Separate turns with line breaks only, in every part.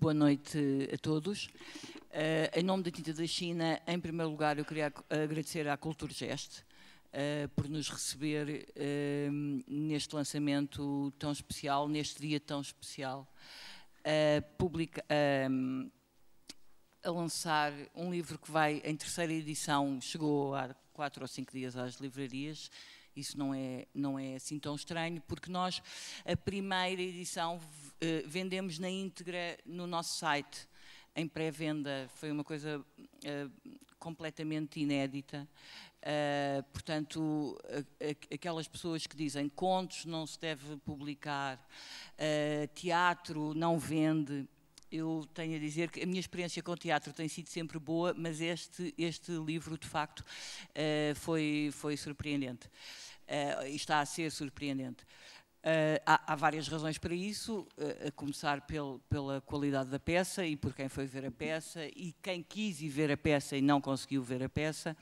Boa noite a todos. Em nome da Tinta da China, em primeiro lugar, eu queria agradecer à Culturgest por nos receber neste lançamento tão especial, neste dia tão especial, a lançar um livro que vai em terceira edição, chegou há 4 ou 5 dias às livrarias. Isso não é assim tão estranho, porque nós, a primeira edição, vendemos na íntegra no nosso site, em pré-venda. Foi uma coisa completamente inédita. Portanto, aquelas pessoas que dizem contos não se deve publicar, teatro não vende. Eu tenho a dizer que a minha experiência com o teatro tem sido sempre boa, mas este livro, de facto, foi surpreendente. Está a ser surpreendente. Há várias razões para isso, a começar pela qualidade da peça e por quem foi ver a peça e quem quis ir ver a peça e não conseguiu ver a peça.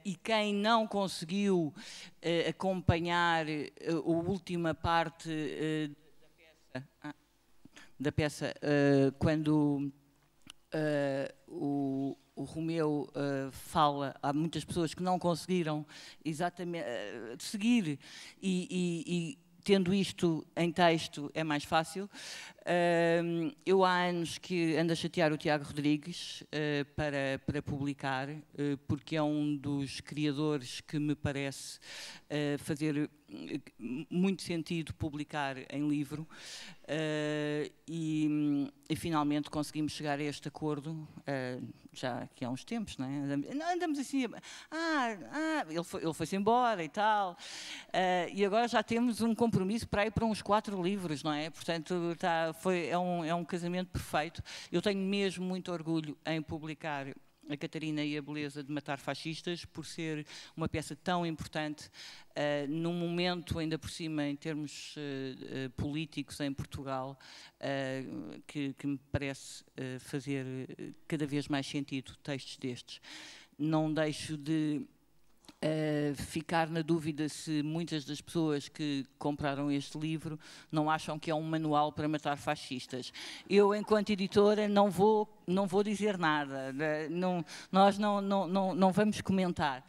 E quem não conseguiu acompanhar a última parte da peça, quando o Romeu fala, há muitas pessoas que não conseguiram exatamente seguir e tendo isto em texto é mais fácil. Eu há anos que ando a chatear o Tiago Rodrigues para publicar, porque é um dos criadores que me parece fazer muito sentido publicar em livro, e finalmente conseguimos chegar a este acordo, já aqui há uns tempos, não é? Andamos assim, ele foi-se embora e tal, e agora já temos um compromisso para ir para uns 4 livros, não é? Portanto, é um casamento perfeito. Eu tenho mesmo muito orgulho em publicar A Catarina e a Beleza de Matar Fascistas, por ser uma peça tão importante, num momento, ainda por cima, em termos políticos em Portugal, que me parece fazer cada vez mais sentido textos destes. Não deixo de ficar na dúvida se muitas das pessoas que compraram este livro não acham que é um manual para matar fascistas. Eu, enquanto editora, não vou dizer nada, nós não vamos comentar.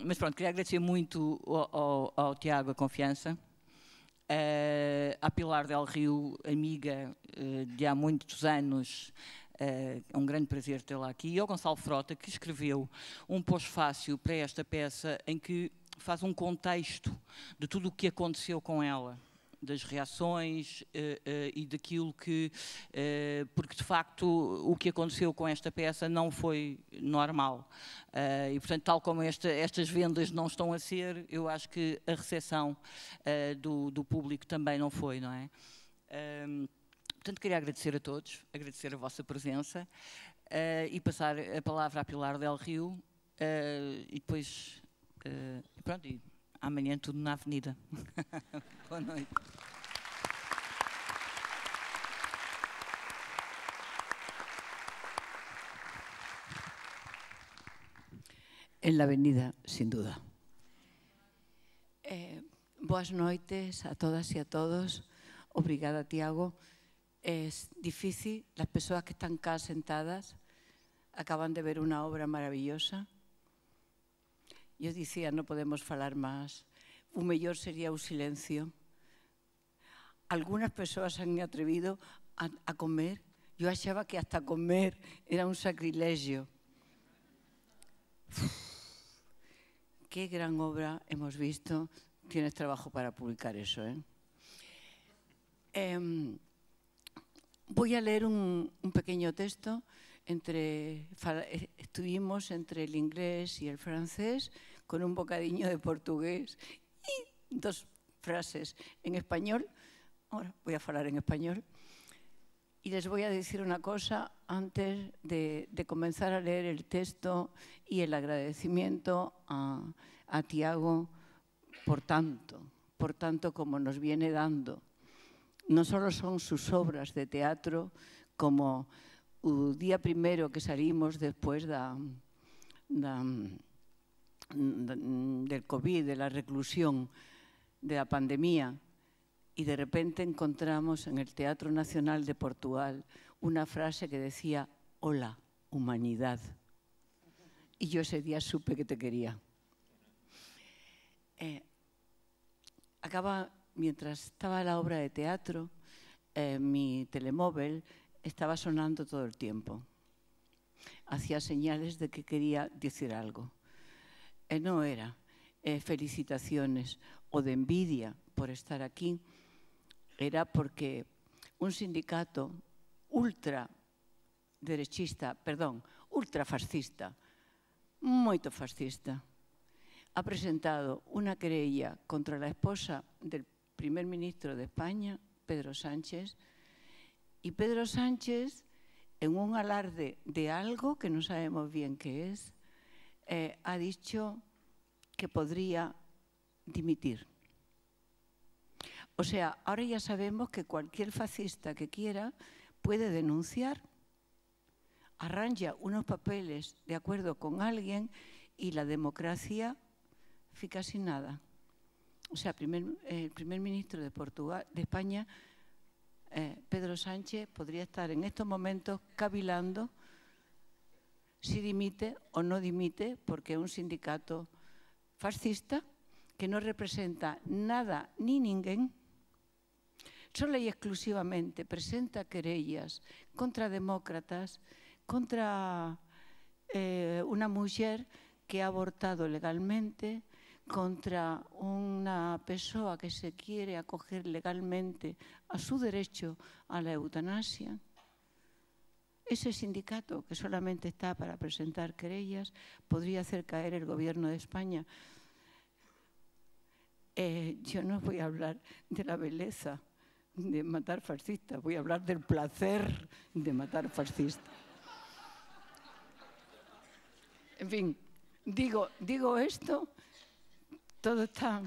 Mas pronto, queria agradecer muito ao Tiago a confiança, à Pilar Del Rio, amiga de há muitos anos. É um grande prazer tê-la aqui. E ao Gonçalo Frota, que escreveu um pós-fácil para esta peça em que faz um contexto de tudo o que aconteceu com ela, das reações e daquilo que... porque, de facto, o que aconteceu com esta peça não foi normal. E, portanto, tal como estas vendas não estão a ser, eu acho que a recepção do público também não foi, não é? Portanto, queria agradecer a todos, agradecer a vossa presença e passar a palavra à Pilar Del Rio e depois, pronto, e amanhã tudo na avenida. Boa noite.
En la avenida, sin duda. Boas noites a todas e a todos. Obrigada, Tiago. Es difícil, las personas que están acá sentadas acaban de ver una obra maravillosa. Yo decía, no podemos falar más, o mellor sería o silencio. Algunas personas han atrevido a comer, yo achaba que hasta comer era un sacrilegio. Qué gran obra hemos visto, tienes trabajo para publicar eso, ¿eh? Voy a leer un pequeño texto. Estuvimos entre el inglés y el francés con un bocadillo de portugués y 2 frases en español. Ahora voy a hablar en español. Y les voy a decir una cosa antes de comenzar a leer el texto y el agradecimiento a Tiago por tanto como nos viene dando. No solo son sus obras de teatro, como o día primeiro que salimos despois del COVID, de la reclusión, de la pandemia, y de repente encontramos en el Teatro Nacional de Portugal una frase que decía: hola, humanidad. Y yo ese día supe que te quería. Mientras estaba la obra de teatro, mi telemóvil estaba sonando todo el tiempo. Hacía señales de que quería decir algo. No era felicitaciones o de envidia por estar aquí, era porque un sindicato ultrafascista, moito fascista, ha presentado una querella contra la esposa del primer ministro de España, Pedro Sánchez, y Pedro Sánchez, en un alarde de algo que no sabemos bien qué es, ha dicho que podría dimitir. O sea, ahora ya sabemos que cualquier fascista que quiera puede denunciar, arranja unos papeles de acuerdo con alguien y la democracia fica sin nada. O sea, el primer ministro de España, Pedro Sánchez, podría estar en estos momentos cavilando si dimite o no dimite, porque es un sindicato fascista que no representa nada ni ninguén, solo y exclusivamente presenta querellas contra demócratas, contra una mujer que ha abortado legalmente, contra una persoa que se quiere acoger legalmente a su derecho a la eutanasia. Ese sindicato, que solamente está para presentar querellas, podría hacer caer el gobierno de España. Yo no voy a hablar de la belleza de matar fascistas, voy a hablar del placer de matar fascistas. En fin, digo esto, todo está...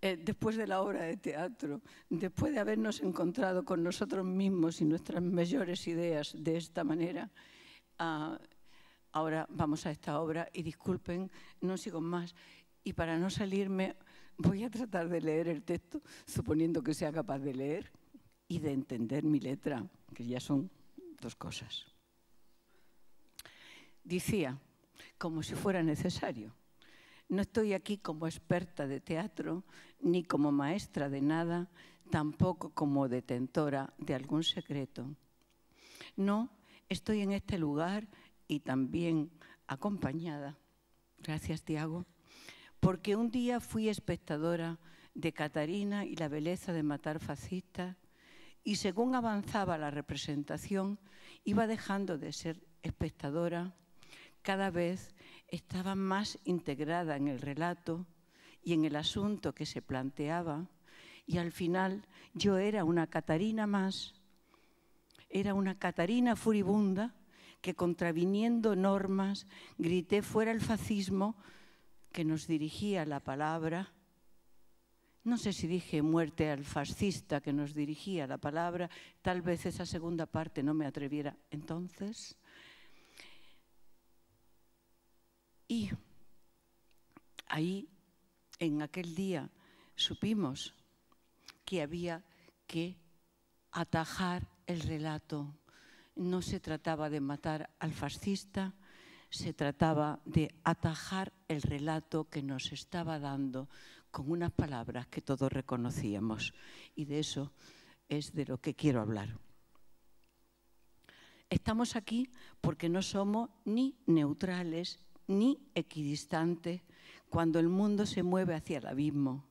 después de la obra de teatro, después de habernos encontrado con nosotros mismos y nuestras mejores ideas de esta manera, ahora vamos a esta obra y disculpen, no sigo más. Y para no salirme, voy a tratar de leer el texto, suponiendo que sea capaz de leer y de entender mi letra, que ya son dos cosas. Decía, como si fuera necesario: no estoy aquí como experta de teatro, ni como maestra de nada, tampoco como detentora de algún secreto. No, estoy en este lugar y también acompañada, gracias Tiago, porque un día fui espectadora de Catarina y la belleza de matar fascistas, y según avanzaba la representación, iba dejando de ser espectadora. Cada vez estaba más integrada en el relato y en el asunto que se planteaba, y al final yo era una Catarina más, era una Catarina furibunda que, contraviniendo normas, grité fuera el fascismo que nos dirigía la palabra. No sé si dije muerte al fascista que nos dirigía la palabra, tal vez esa segunda parte no me atreviera entonces. Y ahí, en aquel día, supimos que había que atajar el relato. No se trataba de matar al fascista, se trataba de atajar el relato que nos estaba dando con unas palabras que todos reconocíamos. Y de eso es de lo que quiero hablar. Estamos aquí porque no somos ni neutrales ni equidistantes cuando el mundo se mueve hacia el abismo.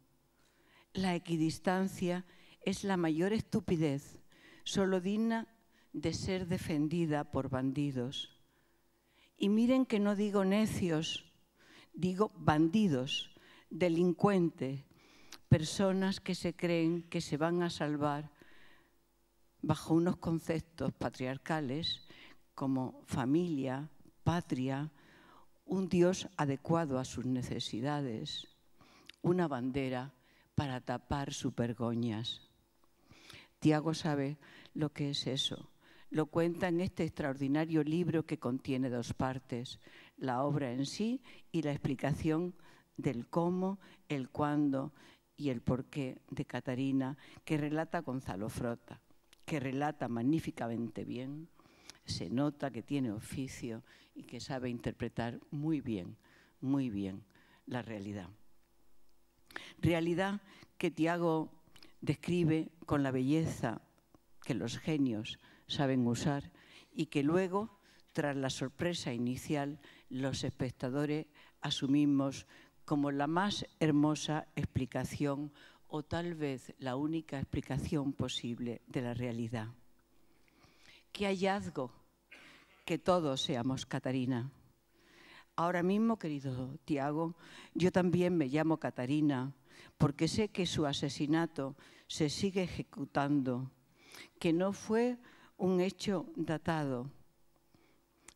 La equidistancia es la mayor estupidez, solo digna de ser defendida por bandidos. Y miren que no digo necios, digo bandidos, delincuentes, personas que se creen que se van a salvar bajo unos conceptos patriarcales como familia, patria, un Dios adecuado a sus necesidades, una bandera para tapar sus vergüenzas. Tiago sabe lo que es eso. Lo cuenta en este extraordinario libro que contiene dos partes, la obra en sí y la explicación del cómo, el cuándo y el porqué de Catarina, que relata Gonzalo Frota, que relata magníficamente bien, se nota que tiene oficio y que sabe interpretar muy bien la realidad. Realidad que Tiago describe con la belleza que los genios saben usar y que luego, tras la sorpresa inicial, los espectadores asumimos como la más hermosa explicación o tal vez la única explicación posible de la realidad. ¡Qué hallazgo que todos seamos Catarina! Ahora mismo, querido Tiago, yo también me llamo Catarina porque sé que su asesinato se sigue ejecutando, que no fue un hecho datado,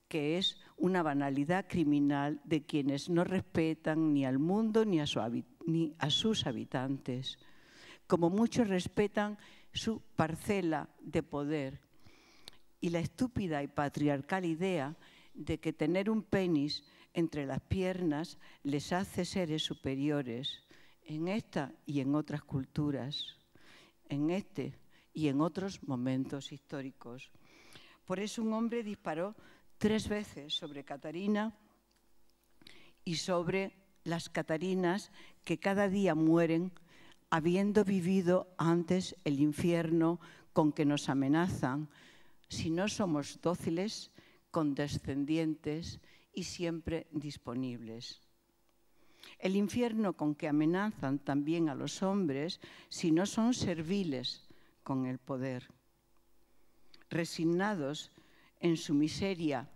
que es una banalidad criminal de quienes no respetan ni al mundo ni a sus habitantes, como muchos respetan su parcela de poder y la estúpida y patriarcal idea de que tener un penis entre las piernas les hace seres superiores en esta y en otras culturas, en este y en otros momentos históricos. Por eso un hombre disparó 3 veces sobre Catarina y sobre las Catarinas que cada día mueren habiendo vivido antes el infierno con que nos amenazan si no somos dóciles, condescendientes y siempre disponibles. El infierno con que amenazan también a los hombres si no son serviles con el poder. Resignados en su miseria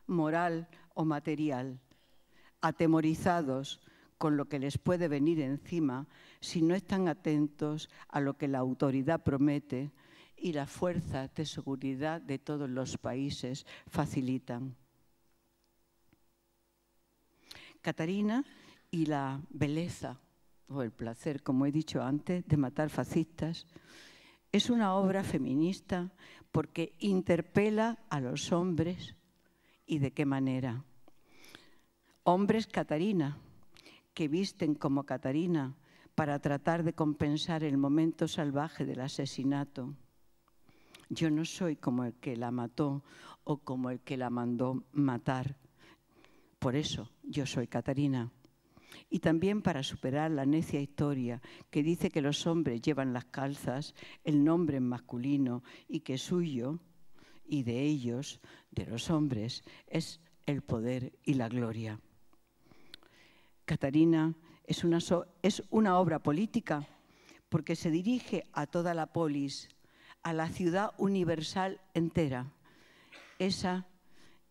moral o material, atemorizados con lo que les puede venir encima si no están atentos a lo que la autoridad promete y las fuerzas de seguridad de todos los países facilitan. Catarina y la belleza o el placer, como he dicho antes, de matar fascistas, es una obra feminista porque interpela a los hombres. ¿Y de qué manera? Hombres Catarina, que visten como Catarina para tratar de compensar el momento salvaje del asesinato. Yo no soy como el que la mató o como el que la mandó matar. Por eso yo soy Catarina. Y también para superar la necia historia que dice que los hombres llevan las calzas, el nombre en masculino y que suyo y de ellos, de los hombres, es el poder y la gloria. Catarina es una obra política porque se dirige a toda la polis, a la ciudad universal entera, esa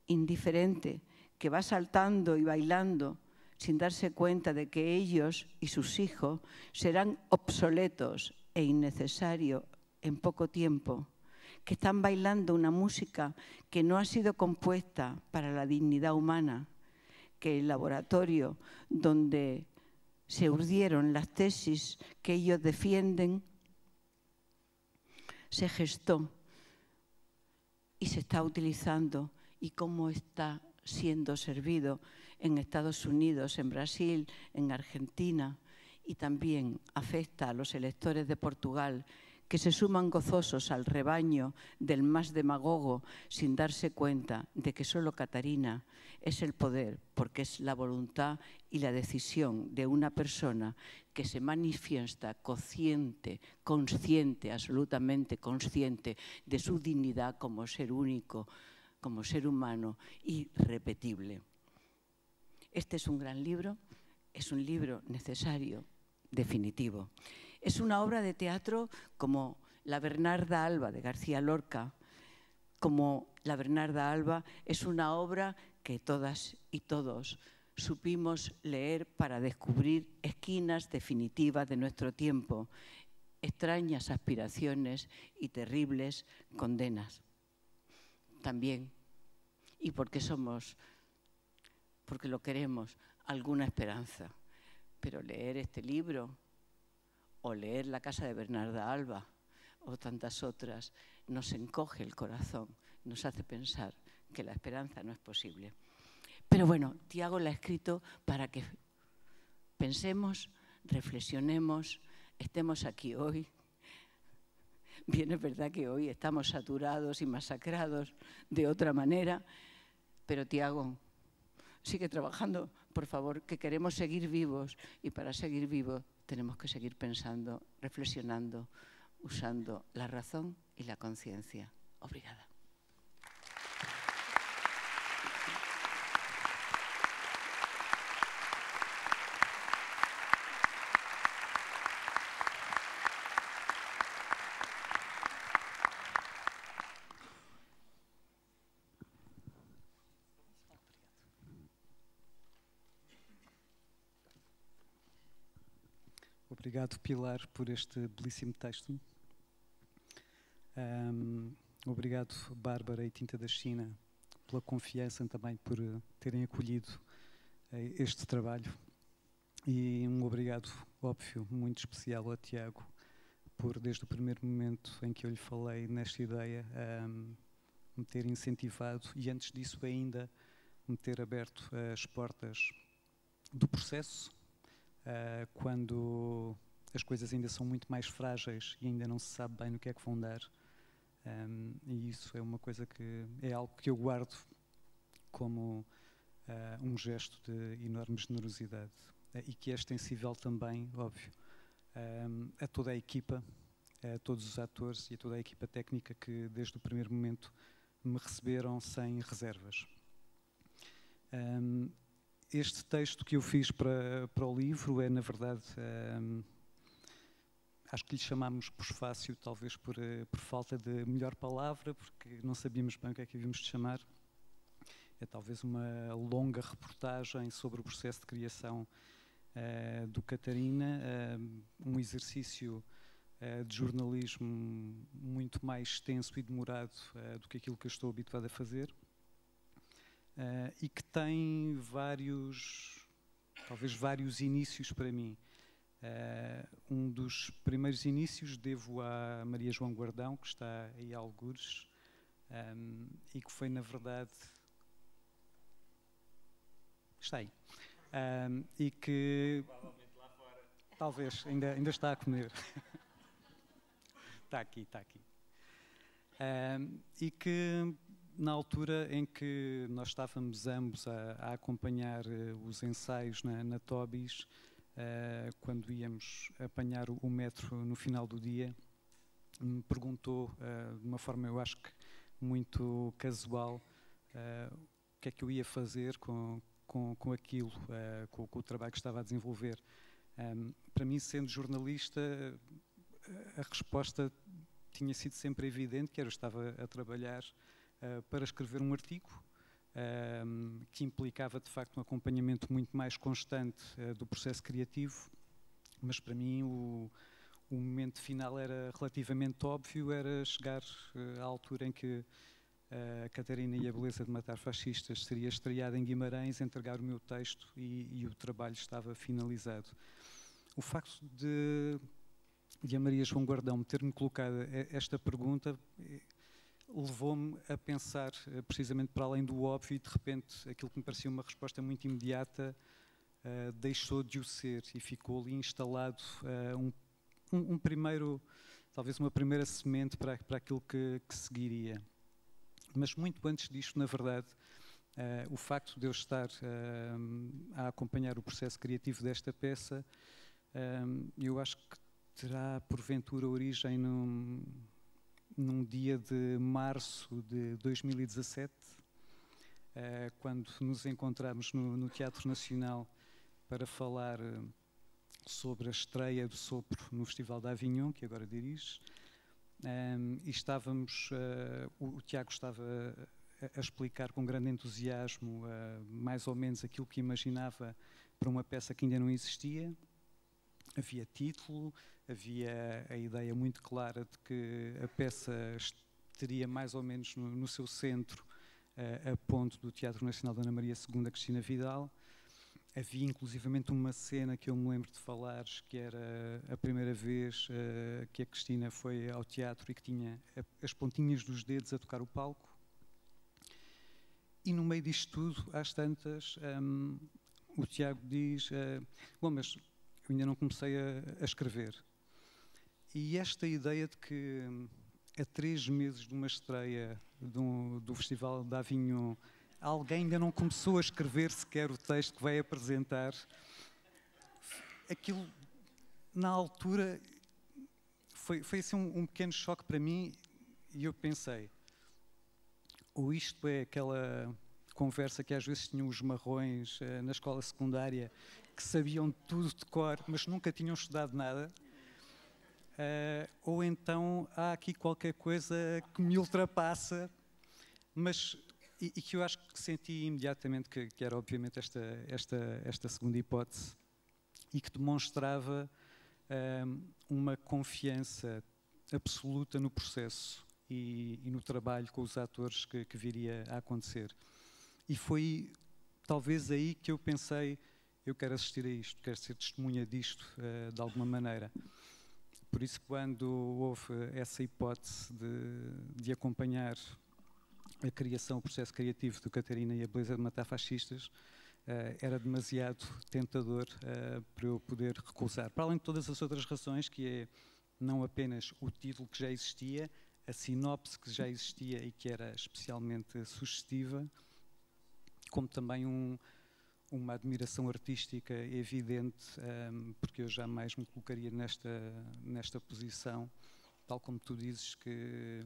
indiferente que va saltando y bailando sin darse cuenta de que ellos y sus hijos serán obsoletos e innecesarios en poco tiempo, que están bailando una música que no ha sido compuesta para la dignidad humana, que el laboratorio donde se urdieron las tesis que ellos defienden se gestó y se está utilizando y cómo está siendo servido en Estados Unidos, en Brasil, en Argentina, y también afecta a los electores de Portugal que se suman gozosos al rebaño del más demagogo sin darse cuenta de que solo Catarina es el poder porque es la voluntad y la decisión de una persona que se manifiesta consciente, absolutamente consciente de su dignidad como ser único, como ser humano irrepetible. Este es un gran libro, es un libro necesario, definitivo. Es una obra de teatro como La Bernarda Alba de García Lorca. Como La Bernarda Alba es una obra que todas y todos supimos leer para descubrir esquinas definitivas de nuestro tiempo, extrañas aspiraciones y terribles condenas. También, y porque lo queremos, alguna esperanza. Pero leer este libro o leer La casa de Bernarda Alba o tantas otras nos encoge el corazón, nos hace pensar que la esperanza no es posible. Pero bueno, Tiago la ha escrito para que pensemos, reflexionemos, estemos aquí hoy. Bien, es verdad que hoy estamos saturados y masacrados de otra manera, pero Tiago, sigue trabajando, por favor, que queremos seguir vivos, y para seguir vivos tenemos que seguir pensando, reflexionando, usando la razón y la conciencia. Obrigada.
Obrigado, Pilar, por este belíssimo texto. Obrigado, Bárbara e Tinta da China, pela confiança também por terem acolhido este trabalho. E um obrigado, óbvio, muito especial a Tiago, por, desde o primeiro momento em que eu lhe falei nesta ideia, me ter incentivado e, antes disso, ainda me ter aberto as portas do processo, quando as coisas ainda são muito mais frágeis e ainda não se sabe bem no que é que vão dar. E isso é uma coisa que é algo que eu guardo como um gesto de enorme generosidade e que é extensível também, óbvio, a toda a equipa, a todos os atores e a toda a equipa técnica que desde o primeiro momento me receberam sem reservas. Este texto que eu fiz para o livro é, na verdade, acho que lhe chamámos pós-fácil, talvez por falta de melhor palavra, porque não sabíamos bem o que é que havíamos de chamar. É talvez uma longa reportagem sobre o processo de criação do Catarina, um exercício de jornalismo muito mais extenso e demorado do que aquilo que eu estou habituado a fazer. E que tem talvez vários inícios para mim. Um dos primeiros inícios devo à Maria João Guardão, que está aí a algures, e que foi, na verdade... Está aí. E que... Provavelmente lá fora. Talvez, ainda está a comer. Está aqui. E que... Na altura em que nós estávamos ambos a acompanhar os ensaios na Tobis, quando íamos apanhar o metro no final do dia, me perguntou, de uma forma eu acho que muito casual, o que é que eu ia fazer com aquilo, com o trabalho que estava a desenvolver. Para mim, sendo jornalista, a resposta tinha sido sempre evidente, que era eu estava a trabalhar para escrever um artigo que implicava, de facto, um acompanhamento muito mais constante do processo criativo, mas para mim o momento final era relativamente óbvio, era chegar à altura em que a Catarina e a Beleza de Matar Fascistas seria estreada em Guimarães, entregar o meu texto e o trabalho estava finalizado. O facto de a Maria João Guardão me ter-me colocado esta pergunta levou-me a pensar precisamente para além do óbvio, e de repente aquilo que me parecia uma resposta muito imediata deixou de o ser e ficou ali instalado talvez uma primeira semente para aquilo que seguiria. Mas muito antes disto, na verdade, o facto de eu estar a acompanhar o processo criativo desta peça, eu acho que terá porventura origem num dia de março de 2017, quando nos encontramos no Teatro Nacional para falar sobre a estreia do Sopro no Festival de Avignon, que agora dirige, e estávamos, o Tiago estava a explicar com grande entusiasmo mais ou menos aquilo que imaginava para uma peça que ainda não existia. Havia título, havia a ideia muito clara de que a peça teria mais ou menos no seu centro a ponte do Teatro Nacional da Ana Maria II, Cristina Vidal. Havia inclusivamente uma cena que eu me lembro de falares, que era a primeira vez que a Cristina foi ao teatro e que tinha as pontinhas dos dedos a tocar o palco. E no meio disto tudo, às tantas, o Tiago diz, bom, mas eu ainda não comecei a escrever. E esta ideia de que a 3 meses de uma estreia do Festival de Avignon, alguém ainda não começou a escrever sequer o texto que vai apresentar, aquilo, na altura, foi assim um pequeno choque para mim, e eu pensei, ou isto é aquela conversa que às vezes tinham os marrões na escola secundária, que sabiam tudo de cor, mas nunca tinham estudado nada, ou então há aqui qualquer coisa que me ultrapassa, mas e que eu acho que senti imediatamente que era obviamente esta segunda hipótese, e que demonstrava uma confiança absoluta no processo e no trabalho com os atores que viria a acontecer. E foi talvez aí que eu pensei, eu quero assistir a isto, quero ser testemunha disto de alguma maneira. Por isso, quando houve essa hipótese de acompanhar a criação, o processo criativo do Catarina e a Beleza de Matar Fascistas, era demasiado tentador para eu poder recusar. Para além de todas as outras razões, que é não apenas o título que já existia, a sinopse que já existia e que era especialmente sugestiva, como também uma admiração artística evidente, porque eu jamais me colocaria nesta posição, tal como tu dizes que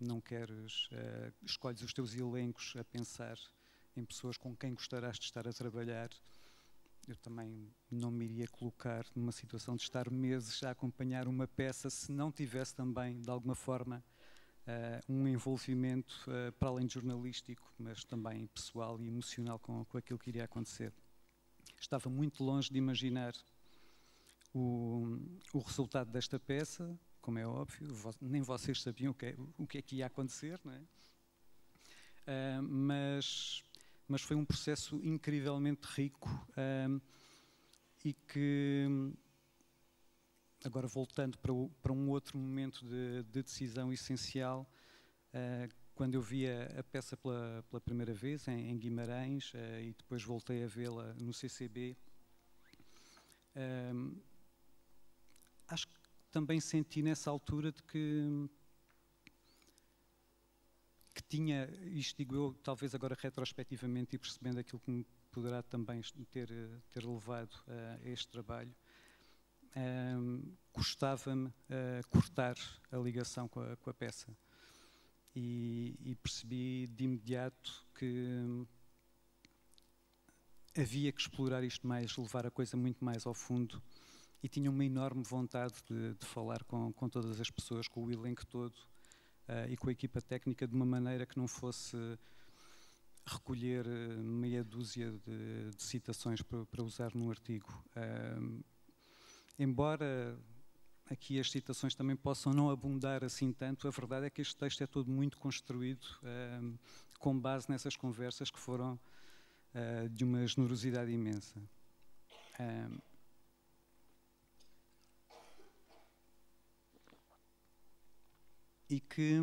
não queres, escolhes os teus elencos a pensar em pessoas com quem gostarás de estar a trabalhar. Eu também não me iria colocar numa situação de estar meses a acompanhar uma peça se não tivesse também, de alguma forma, um envolvimento para além de jornalístico, mas também pessoal e emocional com aquilo que iria acontecer. Estava muito longe de imaginar o resultado desta peça, como é óbvio, nem vocês sabiam o que é que ia acontecer, não é? Mas foi um processo incrivelmente rico e que, agora voltando para um outro momento de decisão essencial, quando eu via a peça pela primeira vez em Guimarães e depois voltei a vê-la no CCB, acho que também senti nessa altura de que tinha, isto digo eu, talvez agora retrospectivamente e percebendo aquilo que me poderá também ter levado a este trabalho, custava-me cortar a ligação com a peça. E percebi de imediato que havia que explorar isto mais, levar a coisa muito mais ao fundo, e tinha uma enorme vontade de falar com todas as pessoas, com o elenco todo e com a equipa técnica, de uma maneira que não fosse recolher meia dúzia de citações para usar num artigo. Embora aqui as citações também possam não abundar assim tanto, a verdade é que este texto é todo muito construído com base nessas conversas que foram de uma generosidade imensa. E que,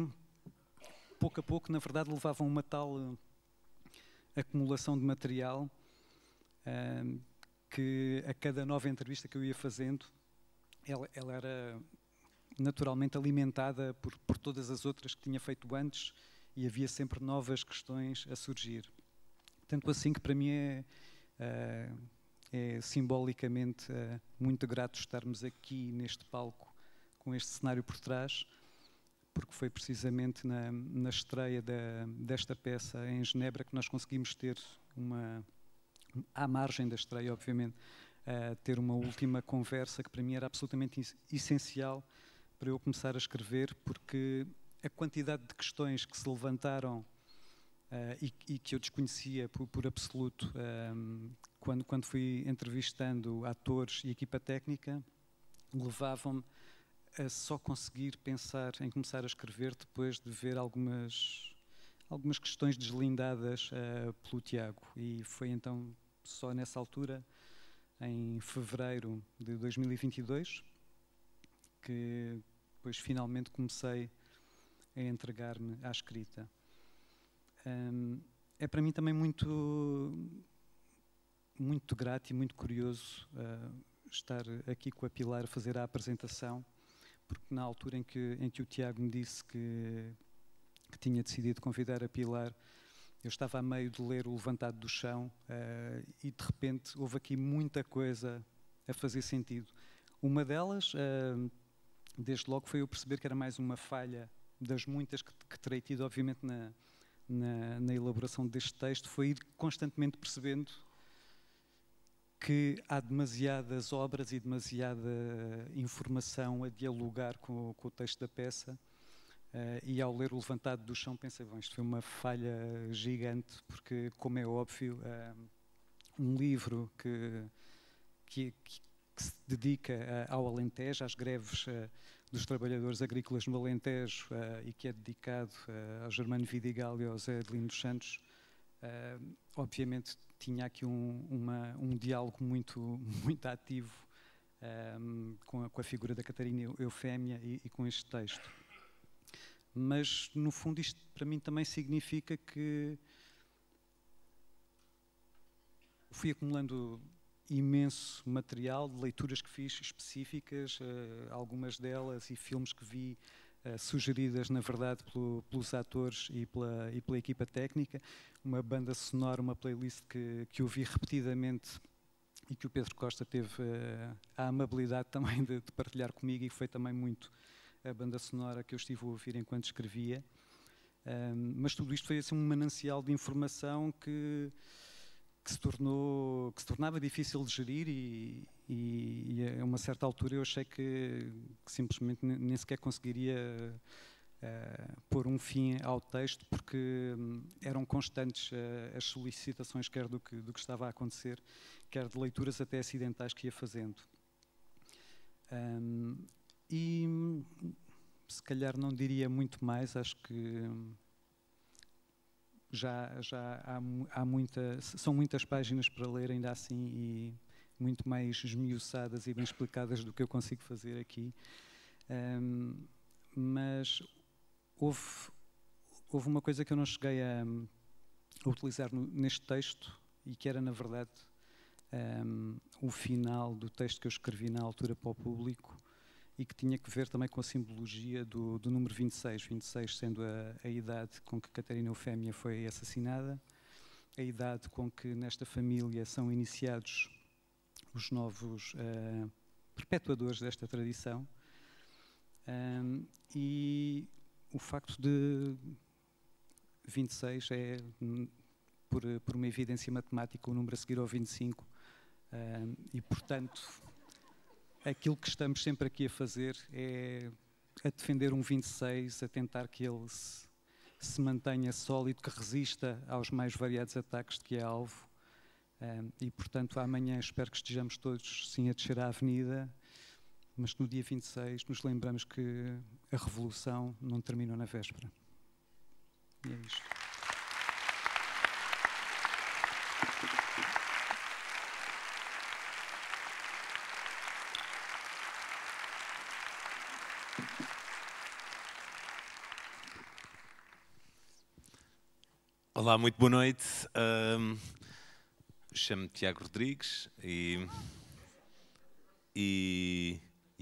pouco a pouco, na verdade, levavam uma tal acumulação de material que a cada nova entrevista que eu ia fazendo, ela era naturalmente alimentada por todas as outras que tinha feito antes, e havia sempre novas questões a surgir. Tanto assim que para mim é simbolicamente muito grato estarmos aqui neste palco com este cenário por trás, porque foi precisamente na estreia desta peça em Genebra que nós conseguimos ter à margem da estreia, obviamente, ter uma última conversa que para mim era absolutamente essencial para eu começar a escrever, porque a quantidade de questões que se levantaram e que eu desconhecia por absoluto quando fui entrevistando atores e equipa técnica, levavam-me a só conseguir pensar em começar a escrever depois de ver algumas questões deslindadas pelo Tiago. E foi então só nessa altura, em fevereiro de 2022, que depois finalmente comecei a entregar-me à escrita. É para mim também muito grato e muito curioso estar aqui com a Pilar a fazer a apresentação, porque na altura em que o Tiago me disse que tinha decidido convidar a Pilar, eu estava a meio de ler o Levantado do Chão e de repente houve aqui muita coisa a fazer sentido. Uma delas, desde logo, foi eu perceber que era mais uma falha das muitas que terei tido, obviamente, na elaboração deste texto, foi ir constantemente percebendo que há demasiadas obras e demasiada informação a dialogar com o texto da peça. E ao ler o Levantado do Chão pensei, bom, isto foi uma falha gigante, porque, como é óbvio, um livro que se dedica ao Alentejo, às greves dos trabalhadores agrícolas no Alentejo, e que é dedicado ao Germano Vidigal e ao Zé Adelino dos Santos, obviamente tinha aqui um diálogo muito ativo com a figura da Catarina Eufémia e com este texto. Mas, no fundo, isto para mim também significa que fui acumulando imenso material de leituras que fiz específicas, algumas delas, e filmes que vi sugeridas, na verdade, pelos atores e pela equipa técnica, uma banda sonora, uma playlist que ouvi repetidamente e que o Pedro Costa teve a amabilidade também de partilhar comigo, e foi também muito a banda sonora que eu estive a ouvir enquanto escrevia. Mas tudo isto foi assim um manancial de informação que se tornava difícil de gerir, e a uma certa altura eu achei que simplesmente nem sequer conseguiria pôr um fim ao texto, porque eram constantes as solicitações, quer do que estava a acontecer, quer de leituras até acidentais que ia fazendo. E se calhar não diria muito mais, acho que já são muitas páginas para ler ainda assim, e muito mais esmiuçadas e bem explicadas do que eu consigo fazer aqui. Mas houve uma coisa que eu não cheguei a utilizar neste texto, e que era, na verdade, o final do texto que eu escrevi na altura para o público, e que tinha que ver também com a simbologia do número 26, 26 sendo a idade com que Catarina Eufémia foi assassinada, a idade com que nesta família são iniciados os novos perpetuadores desta tradição, e o facto de 26 é, por uma evidência matemática, o número a seguir ao 25, e, portanto, aquilo que estamos sempre aqui a fazer é a defender um 26, a tentar que ele se mantenha sólido, que resista aos mais variados ataques de que é alvo. E, portanto, amanhã espero que estejamos todos, sim, a descer a avenida, mas no dia 26 nos lembramos que a revolução não terminou na véspera. E é isto.
Olá, muito boa noite. Chamo-me Tiago Rodrigues e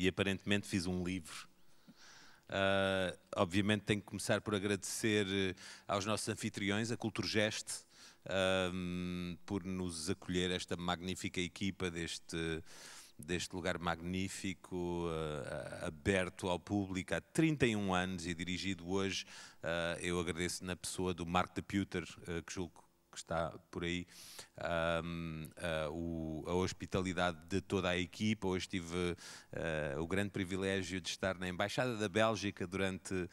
aparentemente fiz um livro. Obviamente tenho que começar por agradecer aos nossos anfitriões, a Culturgest, por nos acolher, esta magnífica equipa deste lugar magnífico, aberto ao público há 31 anos e dirigido hoje. Eu agradeço na pessoa do Mark de Puter, que julgo que está por aí, a hospitalidade de toda a equipa. Hoje tive o grande privilégio de estar na Embaixada da Bélgica durante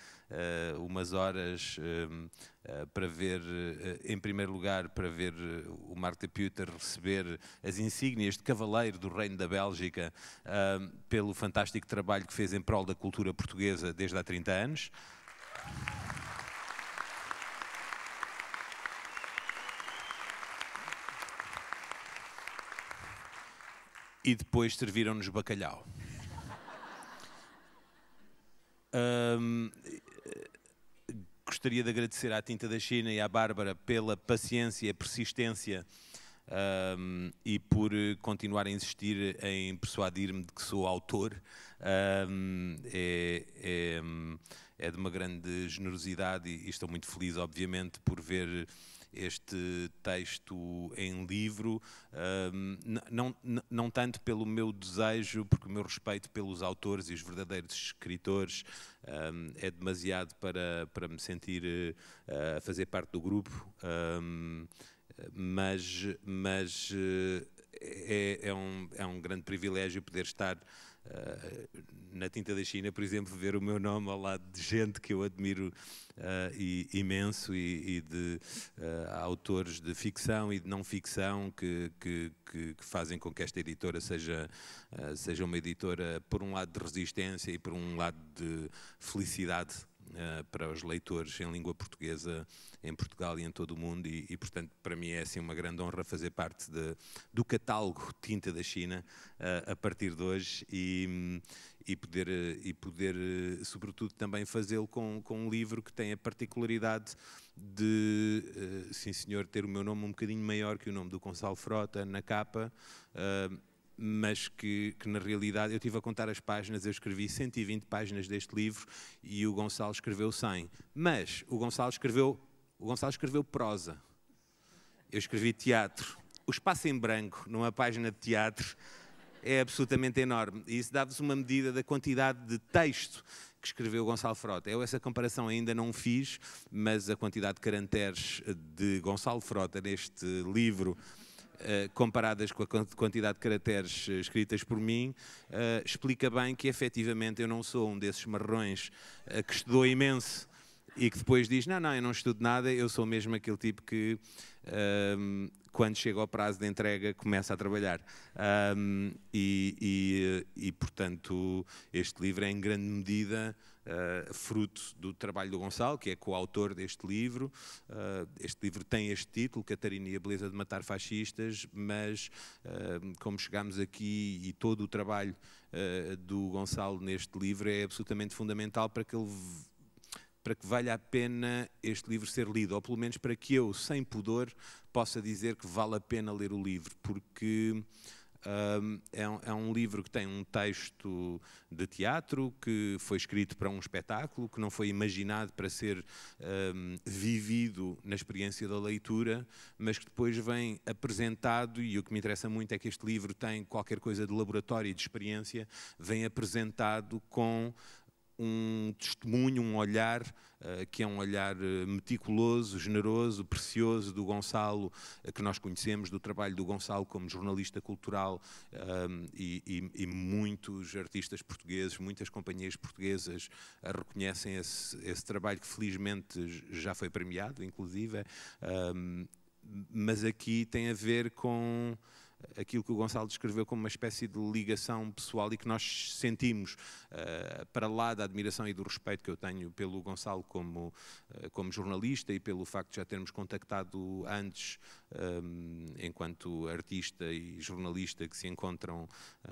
umas horas para ver, em primeiro lugar, para ver o Mark de Puter receber as insígnias de Cavaleiro do Reino da Bélgica pelo fantástico trabalho que fez em prol da cultura portuguesa desde há 30 anos. E depois serviram-nos bacalhau. Gostaria de agradecer à Tinta da China e à Bárbara pela paciência e persistência e por continuar a insistir em persuadir-me de que sou autor. É de uma grande generosidade e estou muito feliz, obviamente, por ver este texto em livro, não tanto pelo meu desejo, porque o meu respeito pelos autores e os verdadeiros escritores é demasiado para me sentir a fazer parte do grupo, mas é um grande privilégio poder estar na Tinta da China, por exemplo, ver o meu nome ao lado de gente que eu admiro imenso e de autores de ficção e de não ficção que fazem com que esta editora seja uma editora, por um lado, de resistência e por um lado de felicidade para os leitores em língua portuguesa em Portugal e em todo o mundo e portanto, para mim é assim uma grande honra fazer parte do catálogo Tinta da China a partir de hoje e poder sobretudo, também fazê-lo com um livro que tem a particularidade de, sim senhor, ter o meu nome um bocadinho maior que o nome do Gonçalo Frota na capa, mas que na realidade, eu estive a contar as páginas, eu escrevi 120 páginas deste livro e o Gonçalo escreveu 100. Mas o Gonçalo escreveu prosa. Eu escrevi teatro. O espaço em branco numa página de teatro é absolutamente enorme. E isso dá-vos uma medida da quantidade de texto que escreveu o Gonçalo Frota. Eu essa comparação ainda não fiz, mas a quantidade de caracteres de Gonçalo Frota neste livro, comparadas com a quantidade de caracteres escritas por mim, explica bem que efetivamente eu não sou um desses marrões que estudou imenso e que depois diz, não, eu não estudo nada, eu sou mesmo aquele tipo que quando chega ao prazo de entrega começa a trabalhar. Portanto, este livro é em grande medida fruto do trabalho do Gonçalo, que é coautor deste livro. Este livro tem este título, Catarina e a Beleza de Matar Fascistas, mas como chegámos aqui e todo o trabalho do Gonçalo neste livro é absolutamente fundamental para que valha a pena este livro ser lido, ou pelo menos para que eu, sem pudor, possa dizer que vale a pena ler o livro, porque é um livro que tem um texto de teatro, que foi escrito para um espetáculo, que não foi imaginado para ser vivido na experiência da leitura, mas que depois vem apresentado, e o que me interessa muito é que este livro tem qualquer coisa de laboratório e de experiência, vem apresentado com um testemunho, um olhar, que é um olhar meticuloso, generoso, precioso do Gonçalo, que nós conhecemos, do trabalho do Gonçalo como jornalista cultural, e muitos artistas portugueses, muitas companhias portuguesas reconhecem esse trabalho que felizmente já foi premiado, inclusive, mas aqui tem a ver com aquilo que o Gonçalo descreveu como uma espécie de ligação pessoal e que nós sentimos, para lá da admiração e do respeito que eu tenho pelo Gonçalo como jornalista e pelo facto de já termos contactado antes, enquanto artista e jornalista que se encontram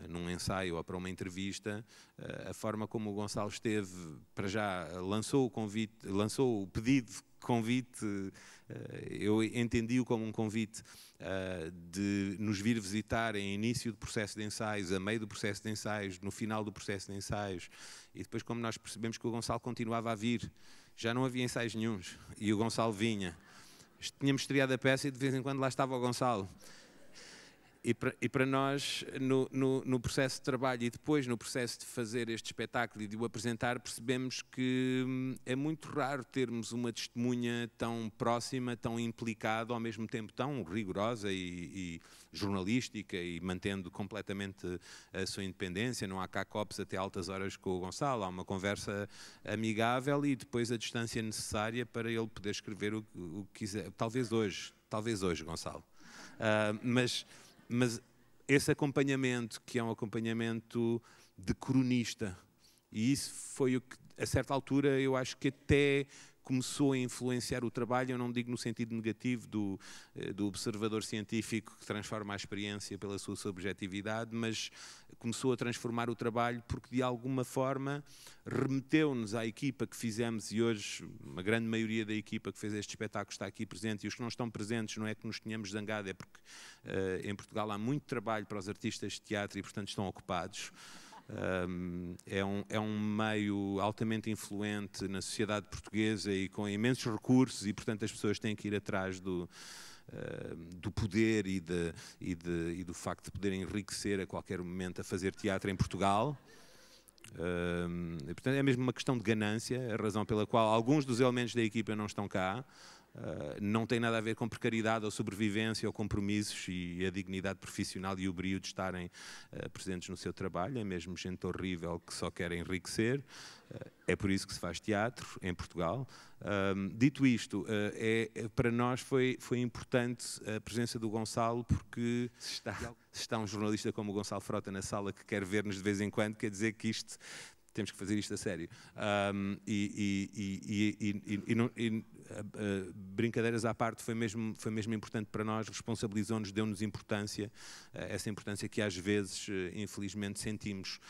num ensaio ou para uma entrevista, a forma como o Gonçalo esteve, para já lançou o pedido de convite, eu entendi-o como um convite de nos vir visitar em início do processo de ensaios, a meio do processo de ensaios, no final do processo de ensaios, e depois como nós percebemos que o Gonçalo continuava a vir, já não havia ensaios nenhuns, e o Gonçalo vinha. Tínhamos estreado a peça e de vez em quando lá estava o Gonçalo. E para nós, no processo de trabalho e depois no processo de fazer este espetáculo e de o apresentar, percebemos que é muito raro termos uma testemunha tão próxima, tão implicada, ao mesmo tempo tão rigorosa e jornalística e mantendo completamente a sua independência. Não há cá copos até altas horas com o Gonçalo, há uma conversa amigável e depois a distância necessária para ele poder escrever o que quiser. Talvez hoje, Gonçalo. Mas esse acompanhamento, que é um acompanhamento de cronista, e isso foi o que, a certa altura, eu acho que até começou a influenciar o trabalho. Eu não digo no sentido negativo do observador científico que transforma a experiência pela sua subjetividade, mas começou a transformar o trabalho porque de alguma forma remeteu-nos à equipa que fizemos, e hoje a grande maioria da equipa que fez este espetáculo está aqui presente, e os que não estão presentes não é que nos tenhamos zangado, é porque em Portugal há muito trabalho para os artistas de teatro e portanto estão ocupados. É um meio altamente influente na sociedade portuguesa e com imensos recursos, e portanto as pessoas têm que ir atrás do poder e do facto de poderem enriquecer a qualquer momento a fazer teatro em Portugal. Portanto, é mesmo uma questão de ganância, a razão pela qual alguns dos elementos da equipa não estão cá. Não tem nada a ver com precariedade ou sobrevivência ou compromissos, e a dignidade profissional e o brio de estarem presentes no seu trabalho. É mesmo gente horrível que só quer enriquecer. É por isso que se faz teatro em Portugal. Dito isto, para nós foi importante a presença do Gonçalo, porque se está um jornalista como o Gonçalo Frota na sala que quer ver-nos de vez em quando, quer dizer que temos que fazer isto a sério. Brincadeiras à parte, foi mesmo importante para nós, responsabilizou-nos, deu-nos importância, essa importância que às vezes, infelizmente, sentimos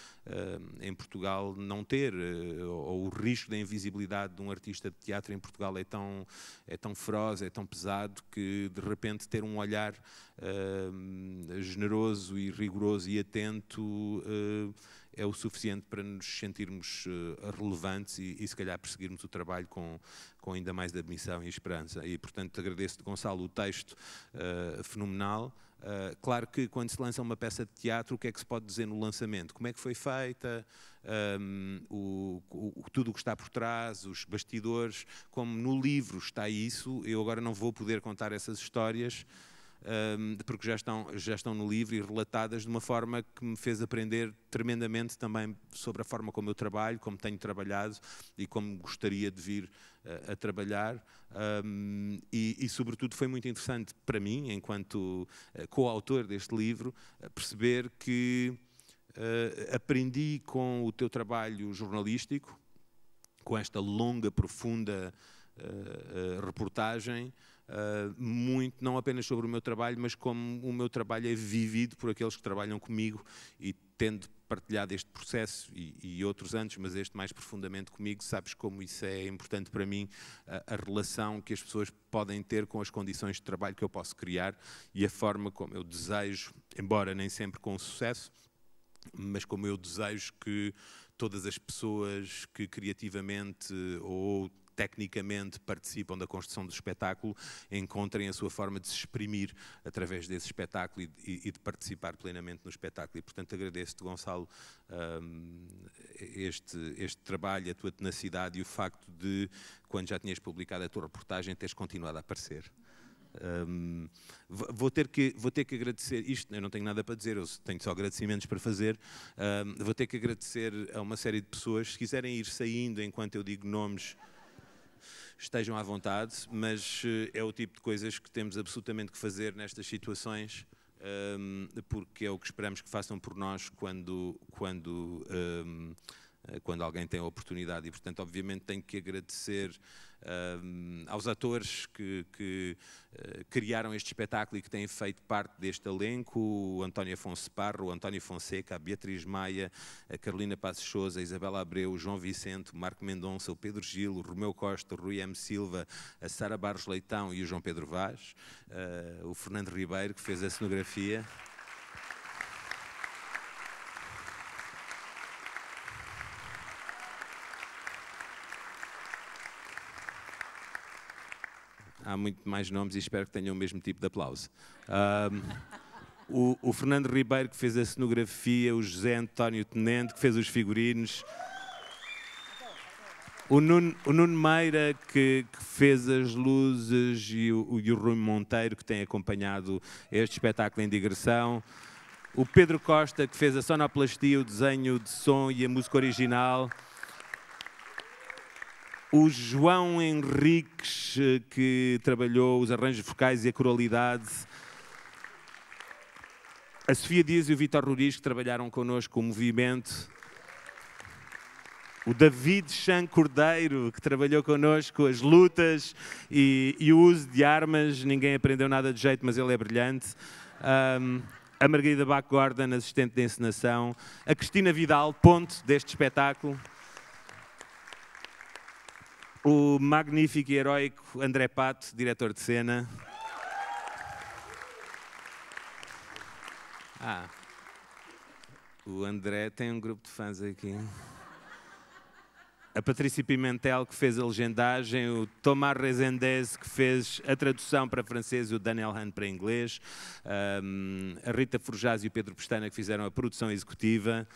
em Portugal não ter, ou o risco da invisibilidade de um artista de teatro em Portugal é tão feroz, é tão pesado, que de repente ter um olhar generoso e rigoroso e atento é o suficiente para nos sentirmos relevantes e se calhar perseguirmos o trabalho com ainda mais de admissão e esperança. E portanto agradeço-te, Gonçalo, o texto fenomenal. Claro que quando se lança uma peça de teatro, o que é que se pode dizer no lançamento? Como é que foi feita? Tudo o que está por trás, os bastidores, como no livro está isso. Eu agora não vou poder contar essas histórias, porque já estão no livro e relatadas de uma forma que me fez aprender tremendamente também sobre a forma como eu trabalho, como tenho trabalhado e como gostaria de vir a trabalhar. E sobretudo foi muito interessante para mim, enquanto coautor deste livro, perceber que aprendi com o teu trabalho jornalístico, com esta longa, profunda reportagem, muito, não apenas sobre o meu trabalho, mas como o meu trabalho é vivido por aqueles que trabalham comigo, e tendo partilhado este processo e outros antes, mas este mais profundamente comigo, sabes como isso é importante para mim, a relação que as pessoas podem ter com as condições de trabalho que eu posso criar e a forma como eu desejo, embora nem sempre com sucesso, mas como eu desejo que todas as pessoas que criativamente ou tecnicamente participam da construção do espetáculo encontrem a sua forma de se exprimir através desse espetáculo e de participar plenamente no espetáculo. E, portanto, agradeço-te, Gonçalo, este trabalho, a tua tenacidade e o facto de, quando já tinhas publicado a tua reportagem, teres continuado a aparecer. Vou ter que agradecer isto, eu não tenho nada para dizer, eu tenho só agradecimentos para fazer. Vou ter que agradecer a uma série de pessoas. Se quiserem ir saindo enquanto eu digo nomes, estejam à vontade, mas é o tipo de coisas que temos absolutamente que fazer nestas situações, porque é o que esperamos que façam por nós quando alguém tem a oportunidade. E, portanto, obviamente tenho que agradecer aos atores que criaram este espetáculo e que têm feito parte deste elenco: o António Afonso Parra, o António Fonseca, a Beatriz Maia, a Carolina Passos Sousa, a Isabela Abreu, o João Vicente, o Marco Mendonça, o Pedro Gil, o Romeu Costa, o Rui M. Silva, a Sara Barros Leitão e o João Pedro Vaz, o Fernando Ribeiro, que fez a cenografia. Há muito mais nomes e espero que tenham o mesmo tipo de aplauso. O Fernando Ribeiro, que fez a cenografia, o José António Tenente, que fez os figurinos, o Nuno Meira, que fez as luzes, e o Rui Monteiro, que tem acompanhado este espetáculo em digressão, o Pedro Costa, que fez a sonoplastia, o desenho de som e a música original, o João Henriques, que trabalhou os arranjos vocais e a coralidade, a Sofia Dias e o Vítor Roriz, que trabalharam connosco o movimento, o David Chan Cordeiro, que trabalhou connosco as lutas e o uso de armas. Ninguém aprendeu nada de jeito, mas ele é brilhante. A Margarida Bach Gordon, assistente de encenação. A Cristina Vidal, ponte deste espetáculo. O magnífico e heróico André Pato, diretor de cena. O André tem um grupo de fãs aqui. A Patrícia Pimentel, que fez a legendagem, o Tomás Rezendez, que fez a tradução para francês, e o Daniel Hunt para inglês, a Rita Forjás e o Pedro Pestana, que fizeram a produção executiva.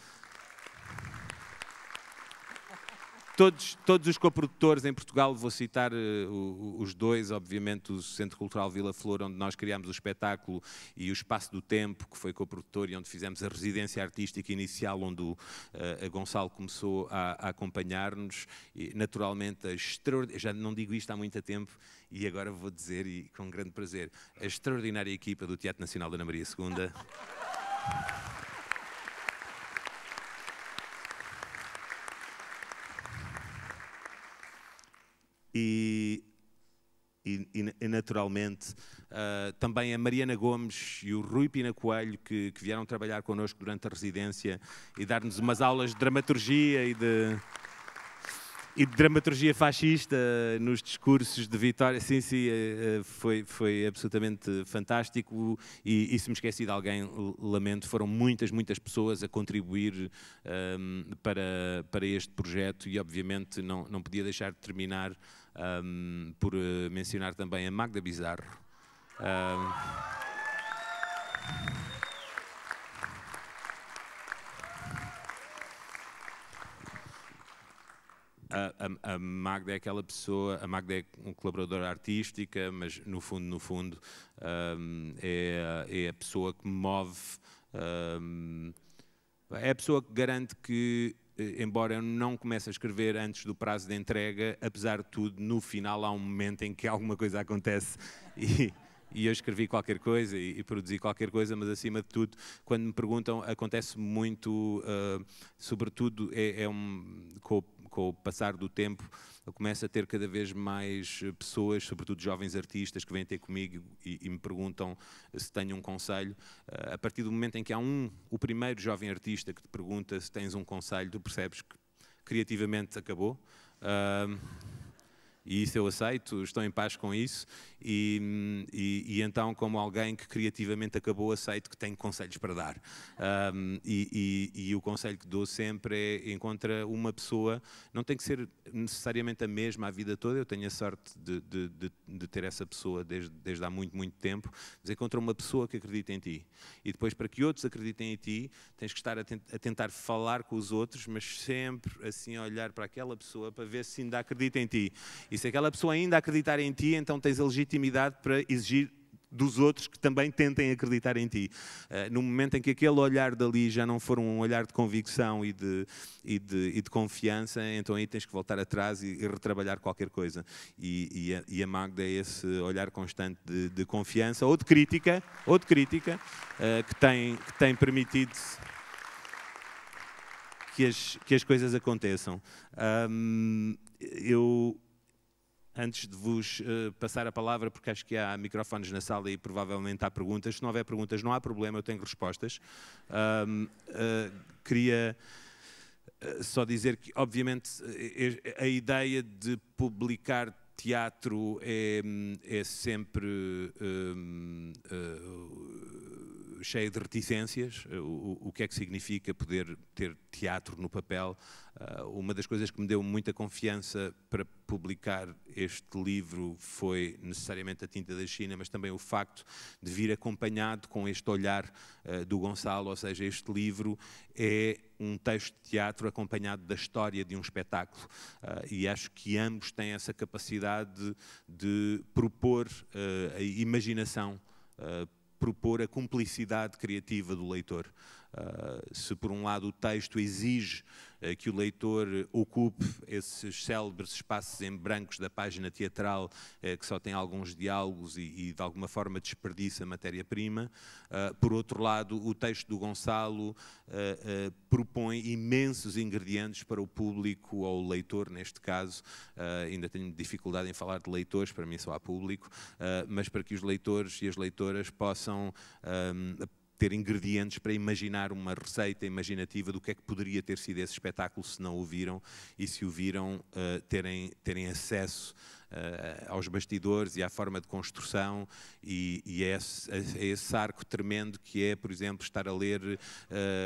Todos os coprodutores em Portugal, vou citar os dois, obviamente, o Centro Cultural Vila Flor, onde nós criámos o espetáculo, e o Espaço do Tempo, que foi coprodutor e onde fizemos a residência artística inicial, onde a Gonçalo começou a acompanhar-nos. E, naturalmente, já não digo isto há muito tempo, e agora vou dizer, e com grande prazer, a extraordinária equipa do Teatro Nacional da Ana Maria II. E naturalmente também a Mariana Gomes e o Rui Pina Coelho, que vieram trabalhar connosco durante a residência e dar-nos umas aulas de dramaturgia e de dramaturgia fascista nos discursos de Vitória. Sim, foi absolutamente fantástico. E se me esqueci de alguém, lamento, foram muitas pessoas a contribuir para este projeto, e obviamente não podia deixar de terminar por mencionar também a Magda Bizarro. A Magda é aquela pessoa, a Magda é um colaboradora artística, mas no fundo é a pessoa que move, é a pessoa que garante que, embora eu não comece a escrever antes do prazo de entrega, apesar de tudo, no final há um momento em que alguma coisa acontece e eu escrevi qualquer coisa e produzi qualquer coisa, mas acima de tudo, quando me perguntam, acontece muito, sobretudo com o passar do tempo, eu começo a ter cada vez mais pessoas, sobretudo jovens artistas, que vêm ter comigo e me perguntam se tenho um conselho. A partir do momento em que há o primeiro jovem artista que te pergunta se tens um conselho, tu percebes que criativamente acabou. E isso eu aceito, estou em paz com isso, e então, como alguém que criativamente acabou, aceito que tenho conselhos para dar. E o conselho que dou sempre é: encontra uma pessoa, não tem que ser necessariamente a mesma a vida toda, eu tenho a sorte de ter essa pessoa desde há muito tempo, mas encontra uma pessoa que acredita em ti. E depois, para que outros acreditem em ti, tens que estar a tentar falar com os outros, mas sempre assim a olhar para aquela pessoa para ver se ainda acredita em ti. E se aquela pessoa ainda acreditar em ti, então tens a legitimidade para exigir dos outros que também tentem acreditar em ti. No momento em que aquele olhar dali já não for um olhar de convicção e de confiança, então aí tens que voltar atrás e retrabalhar qualquer coisa. E a Magda é esse olhar constante de confiança ou de crítica, que tem permitido que as coisas aconteçam. Antes de vos passar a palavra, porque acho que há microfones na sala e provavelmente há perguntas. Se não houver perguntas, não há problema, eu tenho respostas. Queria só dizer que, obviamente, a ideia de publicar teatro é sempre cheia de reticências. O que é que significa poder ter teatro no papel? Uma das coisas que me deu muita confiança para publicar este livro foi necessariamente a tinta da China, mas também o facto de vir acompanhado com este olhar do Gonçalo, ou seja, este livro é um texto de teatro acompanhado da história de um espetáculo, e acho que ambos têm essa capacidade de propor a imaginação, propor a cumplicidade criativa do leitor. se por um lado o texto exige que o leitor ocupe esses célebres espaços em brancos da página teatral, que só tem alguns diálogos e de alguma forma desperdiça matéria-prima, por outro lado o texto do Gonçalo propõe imensos ingredientes para o público, ou o leitor neste caso, ainda tenho dificuldade em falar de leitores, para mim só há público, mas para que os leitores e as leitoras possam ter ingredientes para imaginar uma receita imaginativa do que é que poderia ter sido esse espetáculo se não o viram, e se o viram terem acesso aos bastidores e à forma de construção e a esse arco tremendo que é, por exemplo, estar a ler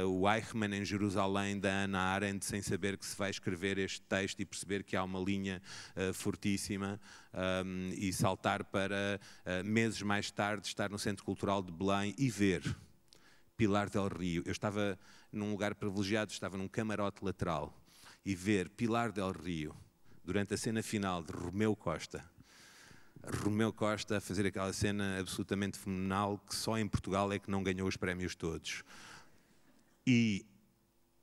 o Eichmann em Jerusalém, da Hannah Arendt, sem saber que se vai escrever este texto e perceber que há uma linha fortíssima, e saltar para meses mais tarde estar no Centro Cultural de Belém e ver Pilar del Rio. Eu estava num lugar privilegiado, estava num camarote lateral, e ver Pilar del Rio durante a cena final de Romeu Costa a fazer aquela cena absolutamente fenomenal que só em Portugal é que não ganhou os prémios todos, e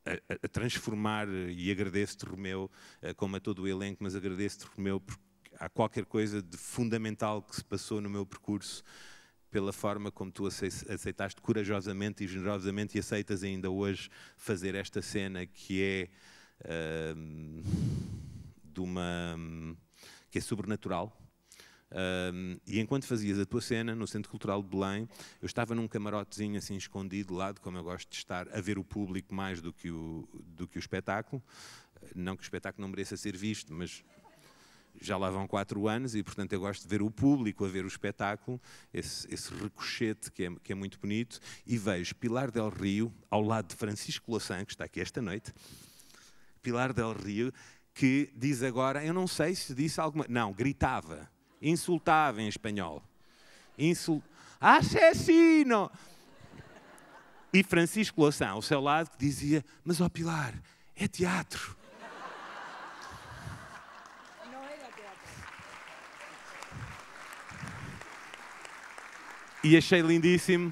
a transformar, e agradeço-te, Romeu, como a todo o elenco, mas agradeço-te, Romeu, porque há qualquer coisa de fundamental que se passou no meu percurso pela forma como tu aceitaste corajosamente e generosamente, e aceitas ainda hoje fazer esta cena que é que é sobrenatural. E enquanto fazias a tua cena no Centro Cultural de Belém, eu estava num camarotezinho assim escondido, de lado, como eu gosto de estar, a ver o público mais do que o espetáculo. Não que o espetáculo não mereça ser visto, mas já lá vão 4 anos e, portanto, eu gosto de ver o público a ver o espetáculo, esse ricochete que é muito bonito, e vejo Pilar del Rio, ao lado de Francisco Louçã, que está aqui esta noite, Pilar del Rio, que diz agora, eu não sei se disse alguma... Não, gritava, insultava em espanhol. Assassino! E Francisco Louçã, ao seu lado, que dizia, mas ó Pilar, é teatro. E achei lindíssimo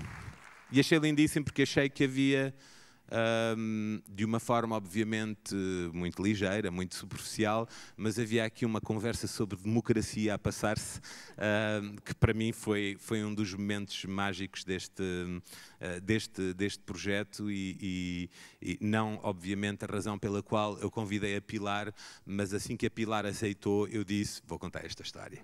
porque achei que havia, de uma forma obviamente muito ligeira, muito superficial, mas havia aqui uma conversa sobre democracia a passar-se, que para mim foi um dos momentos mágicos deste projeto e não, obviamente, a razão pela qual eu convidei a Pilar, mas assim que a Pilar aceitou, eu disse, vou contar esta história.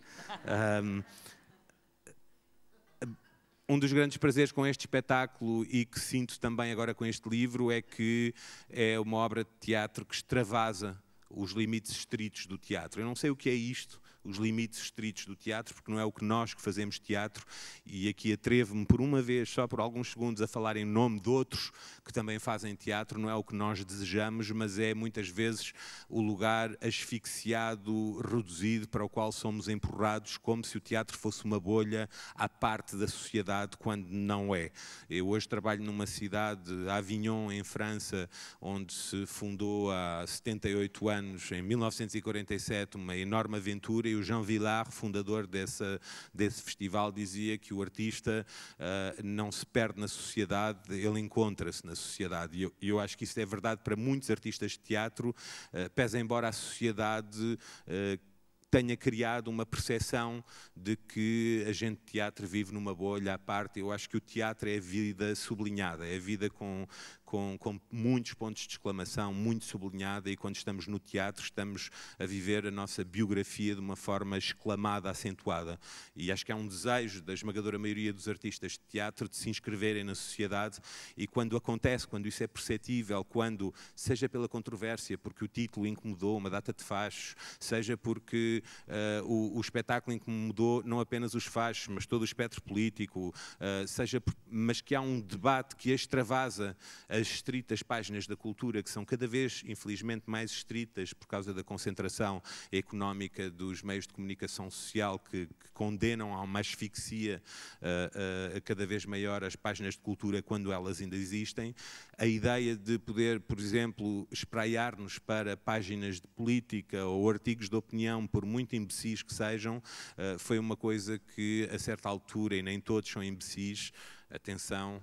Um dos grandes prazeres com este espetáculo, e que sinto também agora com este livro, é que é uma obra de teatro que extravasa os limites estritos do teatro. Eu não sei o que é isto, os limites estritos do teatro, porque não é o que nós que fazemos teatro, e aqui atrevo-me por uma vez, só por alguns segundos, a falar em nome de outros que também fazem teatro. Não é o que nós desejamos, mas é muitas vezes o lugar asfixiado, reduzido, para o qual somos empurrados, como se o teatro fosse uma bolha à parte da sociedade, quando não é. Eu hoje trabalho numa cidade, Avignon, em França, onde se fundou há 78 anos, em 1947, uma enorme aventura, e o Jean Villard, fundador desse festival, dizia que o artista não se perde na sociedade, ele encontra-se na sociedade. E eu acho que isso é verdade para muitos artistas de teatro, pese embora a sociedade tenha criado uma percepção de que a gente de teatro vive numa bolha à parte. Eu acho que o teatro é a vida sublinhada, é a vida com muitos pontos de exclamação, muito sublinhada, e quando estamos no teatro estamos a viver a nossa biografia de uma forma exclamada, acentuada. E acho que há um desejo da esmagadora maioria dos artistas de teatro de se inscreverem na sociedade, e quando acontece, quando isso é perceptível, quando, seja pela controvérsia, porque o título incomodou uma data de fachos, seja porque o espetáculo incomodou não apenas os fachos, mas todo o espectro político, mas que há um debate que extravasa as estritas páginas da cultura, que são cada vez, infelizmente, mais estritas por causa da concentração económica dos meios de comunicação social, que condenam a uma asfixia cada vez maior as páginas de cultura quando elas ainda existem. A ideia de poder, por exemplo, espraiar-nos para páginas de política ou artigos de opinião, por muito imbecis que sejam, foi uma coisa que, a certa altura, e nem todos são imbecis, atenção,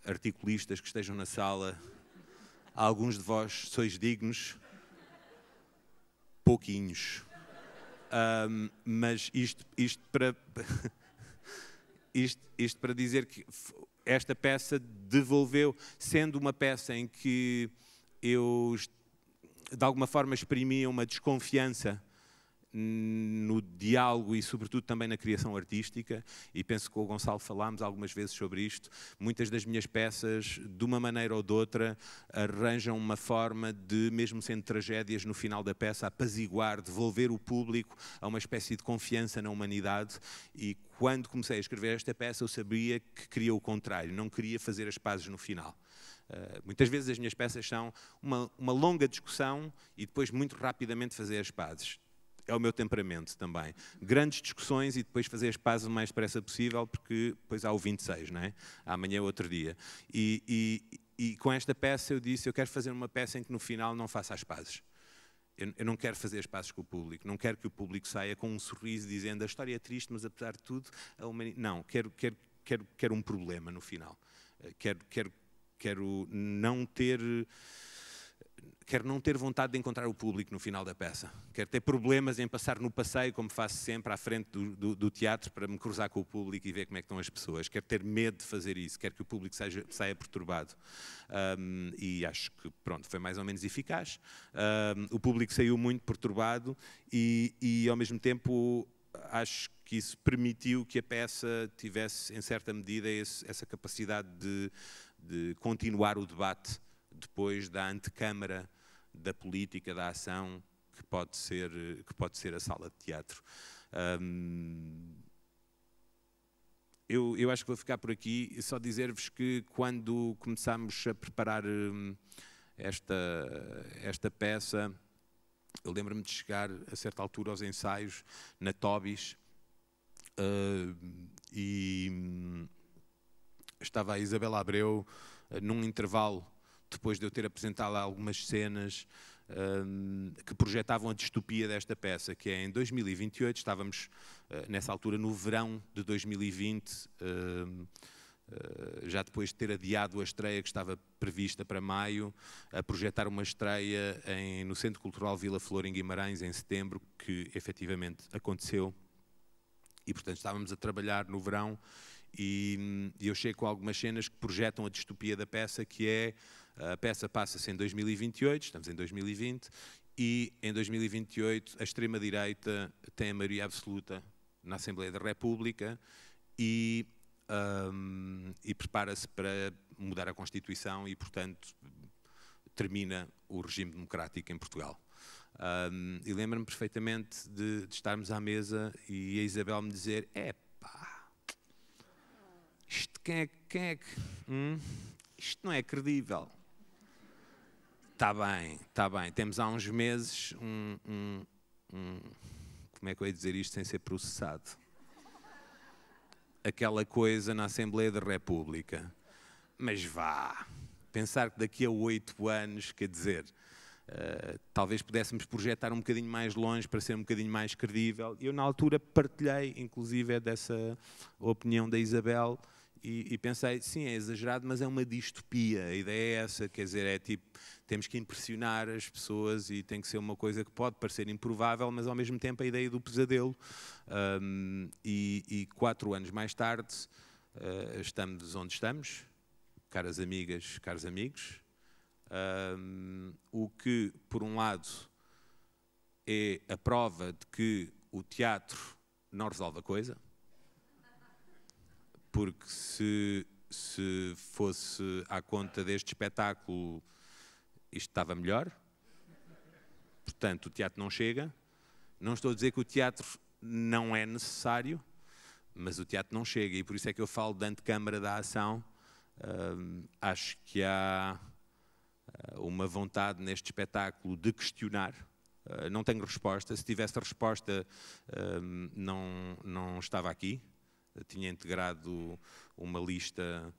articulistas que estejam na sala, alguns de vós sois dignos, pouquinhos. Mas isto para isto para dizer que esta peça devolveu, sendo uma peça em que eu de alguma forma exprimia uma desconfiança no diálogo e sobretudo também na criação artística, e penso que com o Gonçalo falámos algumas vezes sobre isto. Muitas das minhas peças, de uma maneira ou de outra, arranjam uma forma de, mesmo sendo tragédias, no final da peça, apaziguar, devolver o público a uma espécie de confiança na humanidade. E quando comecei a escrever esta peça eu sabia que queria o contrário, não queria fazer as pazes no final. Muitas vezes as minhas peças são uma longa discussão e depois muito rapidamente fazer as pazes. É o meu temperamento também. Grandes discussões e depois fazer as pazes o mais depressa possível, porque depois há o 26, não é? Amanhã é outro dia. E com esta peça eu disse, eu quero fazer uma peça em que no final não faça as pazes. Eu não quero fazer as pazes com o público, não quero que o público saia com um sorriso dizendo a história é triste, mas apesar de tudo, a humanidade... Não, quero um problema no final. Quero não ter vontade de encontrar o público no final da peça. Quero ter problemas em passar no passeio, como faço sempre, à frente do teatro, para me cruzar com o público e ver como é que estão as pessoas. Quero ter medo de fazer isso, quero que o público saia perturbado. E acho que, pronto, foi mais ou menos eficaz. O público saiu muito perturbado e ao mesmo tempo, acho que isso permitiu que a peça tivesse, em certa medida, essa capacidade de continuar o debate depois da antecâmara da política, da ação, que pode ser a sala de teatro. Eu acho que vou ficar por aqui e só dizer-vos que quando começámos a preparar esta peça, eu lembro-me de chegar a certa altura aos ensaios na Tobis e estava a Isabela Abreu num intervalo, depois de eu ter apresentado algumas cenas que projetavam a distopia desta peça, que é em 2028, estávamos nessa altura no verão de 2020, já depois de ter adiado a estreia que estava prevista para maio, a projetar uma estreia no Centro Cultural Vila Flor em Guimarães em setembro, que efetivamente aconteceu, e portanto estávamos a trabalhar no verão e eu chego com algumas cenas que projetam a distopia da peça, que é a peça passa-se em 2028, estamos em 2020, e em 2028 a extrema-direita tem a maioria absoluta na Assembleia da República e prepara-se para mudar a Constituição e, portanto, termina o regime democrático em Portugal. E lembro-me perfeitamente de estarmos à mesa e a Isabel me dizer: epá, isto quem é que... isto não é credível. Está bem. Temos há uns meses como é que eu ia dizer isto sem ser processado? Aquela coisa na Assembleia da República. Mas vá, pensar que daqui a 8 anos, quer dizer, talvez pudéssemos projetar um bocadinho mais longe para ser um bocadinho mais credível. Eu na altura partilhei, inclusive, dessa opinião da Isabel e pensei, sim, é exagerado, mas é uma distopia. A ideia é essa, quer dizer, é tipo, temos que impressionar as pessoas e tem que ser uma coisa que pode parecer improvável, mas ao mesmo tempo a ideia do pesadelo. E 4 anos mais tarde, estamos onde estamos, caras amigas, caros amigos, o que, por um lado, é a prova de que o teatro não resolve a coisa, porque se fosse à conta deste espetáculo, isto estava melhor. Portanto, o teatro não chega. Não estou a dizer que o teatro não é necessário, mas o teatro não chega. E por isso é que eu falo de antecâmara da ação. Acho que há uma vontade neste espetáculo de questionar. Não tenho resposta. Se tivesse a resposta, não estava aqui. Eu tinha integrado uma lista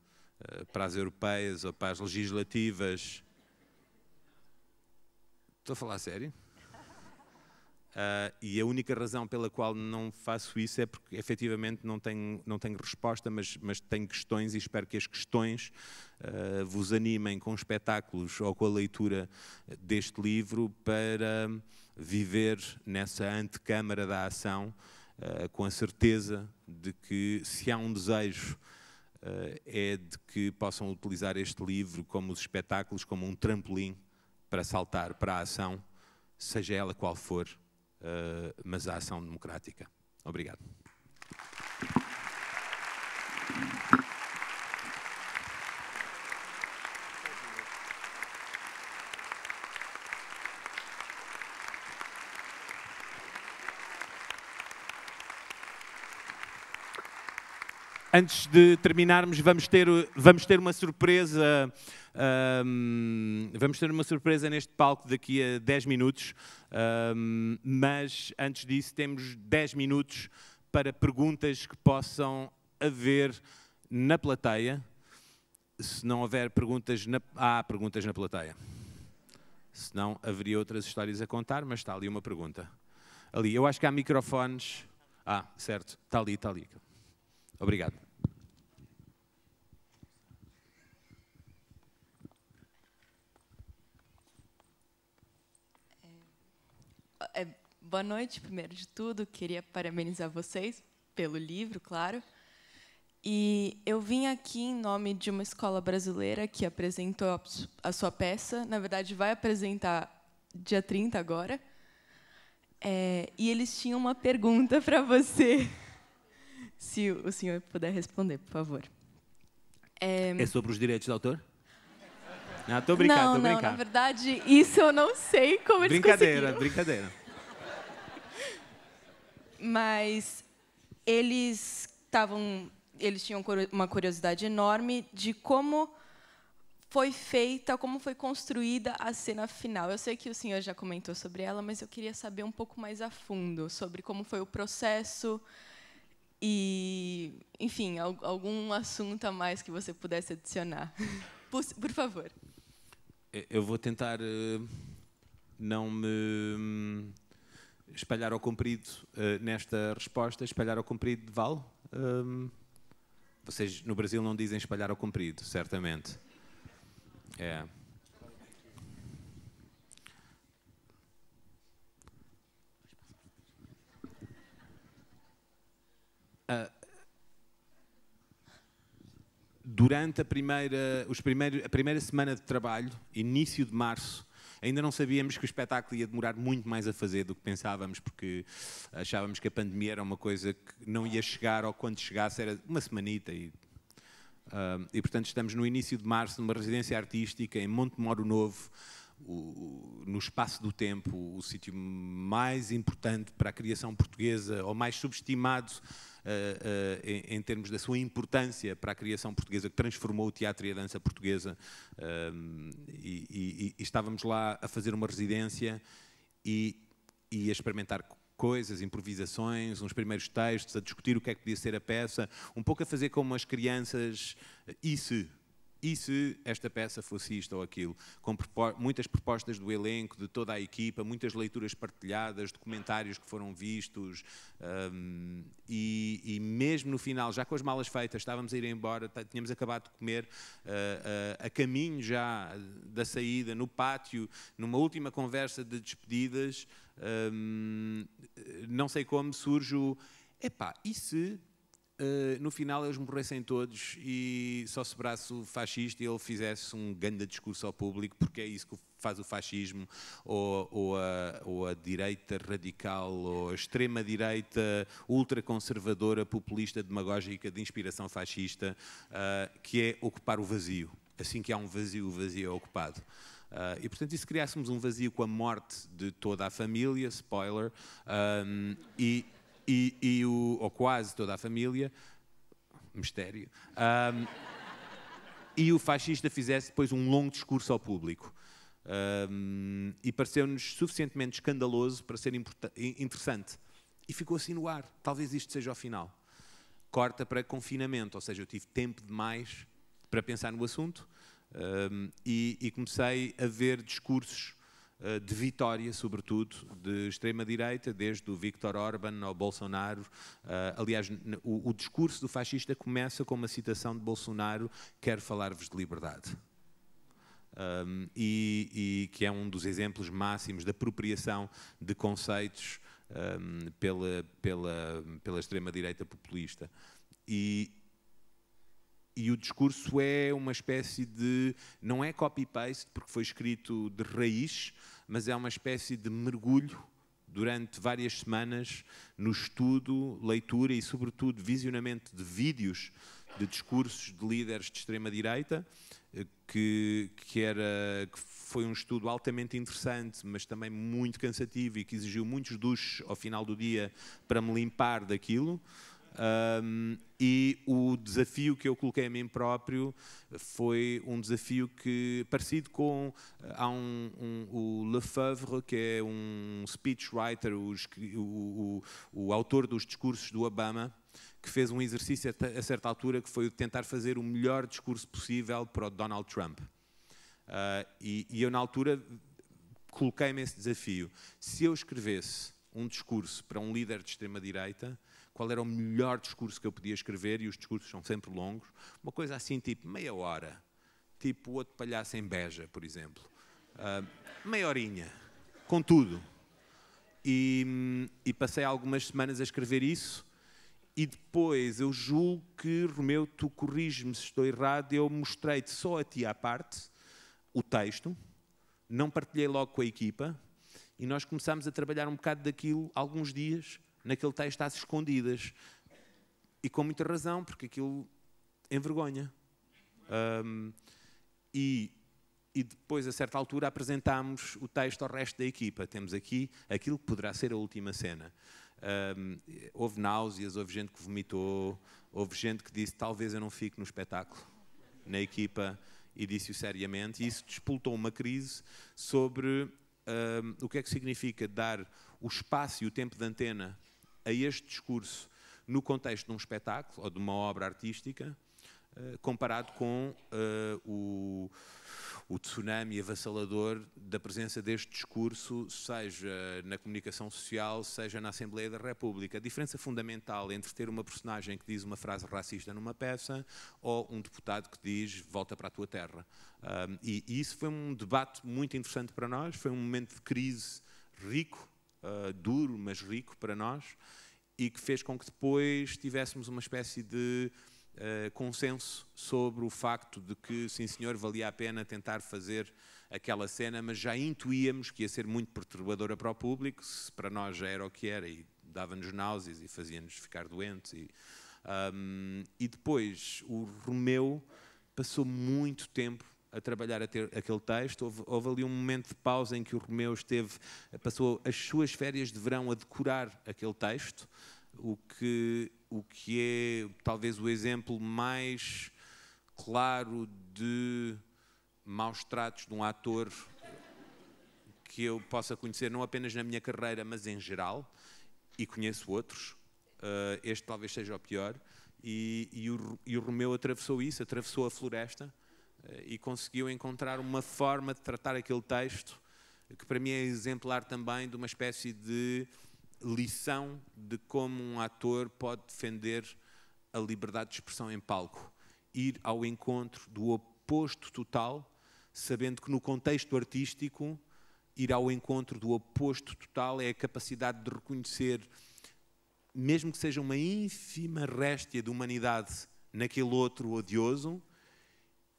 para as europeias ou para as legislativas. Estou a falar a sério? E a única razão pela qual não faço isso é porque efetivamente não tenho resposta, mas tenho questões, e espero que as questões vos animem com espetáculos ou com a leitura deste livro para viver nessa antecâmara da ação, com a certeza de que, se há um desejo, é de que possam utilizar este livro como os espetáculos, como um trampolim para saltar para a ação, seja ela qual for, mas a ação democrática. Obrigado. Antes de terminarmos, vamos ter uma surpresa. Vamos ter uma surpresa neste palco daqui a 10 minutos, mas antes disso temos 10 minutos para perguntas que possam haver na plateia. Se não houver perguntas, há perguntas na plateia. Se não, haveria outras histórias a contar, mas está ali uma pergunta. Ali, eu acho que há microfones. Certo, está ali, está ali. Obrigado.
Boa noite, primeiro de tudo. Queria parabenizar vocês pelo livro, claro. E eu vim aqui em nome de uma escola brasileira que apresentou a sua peça. Na verdade, vai apresentar dia 30 agora. E eles tinham uma pergunta para você. Se o senhor puder responder, por favor.
É sobre os direitos de autor? Não, estou brincando, estou brincando.
Na verdade, isso eu não sei como eles conseguiram.
Brincadeira.
Mas eles tinham uma curiosidade enorme de como foi feita, como foi construída a cena final. Eu sei que o senhor já comentou sobre ela, mas eu queria saber um pouco mais a fundo sobre como foi o processo e, enfim, algum assunto a mais que você pudesse adicionar. Por favor.
Eu vou tentar não me espalhar ao comprido nesta resposta. Espalhar ao comprido vale? Vocês no Brasil não dizem espalhar ao comprido, certamente. Durante a primeira semana de trabalho, início de março, ainda não sabíamos que o espetáculo ia demorar muito mais a fazer do que pensávamos, porque achávamos que a pandemia era uma coisa que não ia chegar, ou quando chegasse era uma semanita. E portanto, estamos no início de março, numa residência artística em Montemoro Novo, no espaço do tempo, o sítio mais importante para a criação portuguesa, ou mais subestimado em termos da sua importância para a criação portuguesa, que transformou o teatro e a dança portuguesa. E estávamos lá a fazer uma residência e a experimentar coisas, improvisações, uns primeiros textos, a discutir o que é que podia ser a peça, um pouco a fazer como as crianças, e se esta peça fosse isto ou aquilo, com muitas propostas do elenco, de toda a equipa, muitas leituras partilhadas, documentários que foram vistos, e mesmo no final, já com as malas feitas, estávamos a ir embora, tínhamos acabado de comer, a caminho já da saída, no pátio, numa última conversa de despedidas, não sei como surge o e se no final eles morressem todos e só sobrasse o fascista e ele fizesse um grande discurso ao público, porque é isso que faz o fascismo, ou a direita radical, ou a extrema-direita ultraconservadora, populista, demagógica, de inspiração fascista, que é ocupar o vazio. Assim que há um vazio, o vazio é ocupado. E, portanto, e se criássemos um vazio com a morte de toda a família, spoiler, ou quase toda a família, mistério, e o fascista fizesse depois um longo discurso ao público. E pareceu-nos suficientemente escandaloso para ser interessante. E ficou assim no ar. Talvez isto seja o final. Corta para confinamento, ou seja, eu tive tempo demais para pensar no assunto, e comecei a ver discursos de vitória, sobretudo, de extrema-direita, desde o Viktor Orbán ao Bolsonaro. Aliás, o discurso do fascista começa com uma citação de Bolsonaro: quero falar-vos de liberdade. E que é um dos exemplos máximos de apropriação de conceitos pela extrema-direita populista. E o discurso é uma espécie de... não é copy-paste, porque foi escrito de raiz, mas é uma espécie de mergulho durante várias semanas no estudo, leitura e, sobretudo, visionamento de vídeos de discursos de líderes de extrema-direita, que foi um estudo altamente interessante, mas também muito cansativo e que exigiu muitos duches ao final do dia para me limpar daquilo. E o desafio que eu coloquei a mim próprio foi um desafio parecido com o Lefebvre, que é um speechwriter, o autor dos discursos do Obama, que fez um exercício a certa altura que foi o de tentar fazer o melhor discurso possível para o Donald Trump. E eu, na altura, coloquei-me esse desafio. Se eu escrevesse um discurso para um líder de extrema-direita, qual era o melhor discurso que eu podia escrever? E os discursos são sempre longos. Uma coisa assim, tipo meia hora. Tipo o Outro Palhaço em Beja, por exemplo. Meia horinha. Com tudo. E passei algumas semanas a escrever isso. E depois, eu julgo que, Romeu, tu corrige-me se estou errado, eu mostrei-te só a ti à parte o texto, não partilhei logo com a equipa, e nós começámos a trabalhar um bocado daquilo, alguns dias, naquele texto às escondidas. E com muita razão, porque aquilo envergonha. E depois, a certa altura, apresentámos o texto ao resto da equipa. Temos aqui aquilo que poderá ser a última cena. Houve náuseas, houve gente que vomitou, houve gente que disse: talvez eu não fique no espetáculo, na equipa, e disse-o seriamente. E isso despoltou uma crise sobre o que é que significa dar o espaço e o tempo de antena a este discurso no contexto de um espetáculo ou de uma obra artística, comparado com o tsunami avassalador da presença deste discurso, seja na comunicação social, seja na Assembleia da República. A diferença fundamental entre ter uma personagem que diz uma frase racista numa peça ou um deputado que diz volta para a tua terra. E isso foi um debate muito interessante para nós, foi um momento de crise rico, duro, mas rico para nós, e que fez com que depois tivéssemos uma espécie de consenso sobre o facto de que, sim senhor, valia a pena tentar fazer aquela cena, mas já intuíamos que ia ser muito perturbadora para o público, se para nós já era o que era, e dava-nos náuseas e fazia-nos ficar doentes. E depois o Romeu passou muito tempo a trabalhar aquele texto. Houve ali um momento de pausa em que o Romeu passou as suas férias de verão a decorar aquele texto, o que é talvez o exemplo mais claro de maus tratos de um ator que eu possa conhecer, não apenas na minha carreira, mas em geral, e conheço outros. Este talvez seja o pior. E o Romeu atravessou isso, atravessou a floresta e conseguiu encontrar uma forma de tratar aquele texto que para mim é exemplar também de uma espécie de lição de como um ator pode defender a liberdade de expressão em palco. Ir ao encontro do oposto total, sabendo que no contexto artístico, ir ao encontro do oposto total é a capacidade de reconhecer, mesmo que seja uma ínfima réstia de humanidade naquele outro odioso,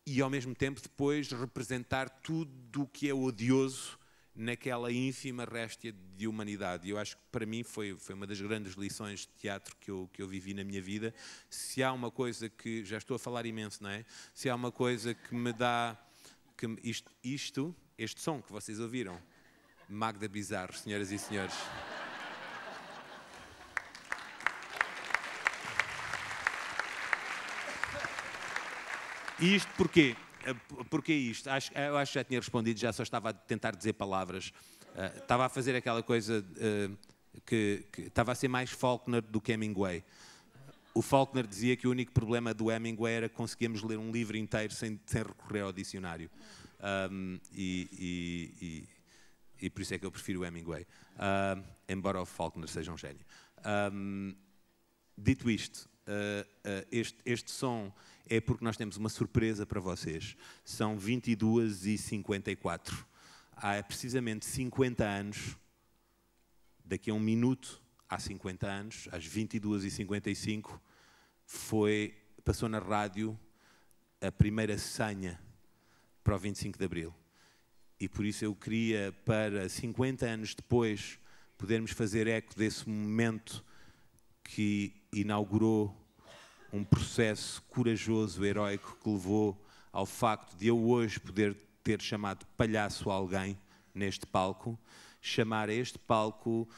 e ao mesmo tempo depois representar tudo o que é odioso naquela ínfima réstia de humanidade. E eu acho que para mim foi uma das grandes lições de teatro que eu vivi na minha vida. Se há uma coisa que, já estou a falar imenso, não é? Se há uma coisa que me dá, este som que vocês ouviram, Magda Bizarro, senhoras e senhores. E isto porquê? Porquê isto? Eu acho que já tinha respondido, já só estava a tentar dizer palavras. Estava a fazer aquela coisa que estava a ser mais Faulkner do que Hemingway. O Faulkner dizia que o único problema do Hemingway era que conseguíamos ler um livro inteiro sem recorrer ao dicionário. e por isso é que eu prefiro o Hemingway, embora o Faulkner seja um gênio. Dito isto, este som é porque nós temos uma surpresa para vocês. São 22h54. Há precisamente 50 anos, daqui a um minuto, há 50 anos, às 22h55, passou na rádio a primeira senha para o 25 de Abril. E por isso eu queria, para 50 anos depois, podermos fazer eco desse momento que inaugurou um processo corajoso, heroico, que levou ao facto de eu hoje poder ter chamado palhaço a alguém neste palco, chamar a este palco,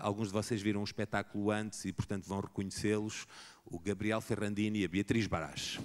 alguns de vocês viram um espetáculo antes e, portanto, vão reconhecê-los, o Gabriel Ferrandini e a Beatriz Barasch.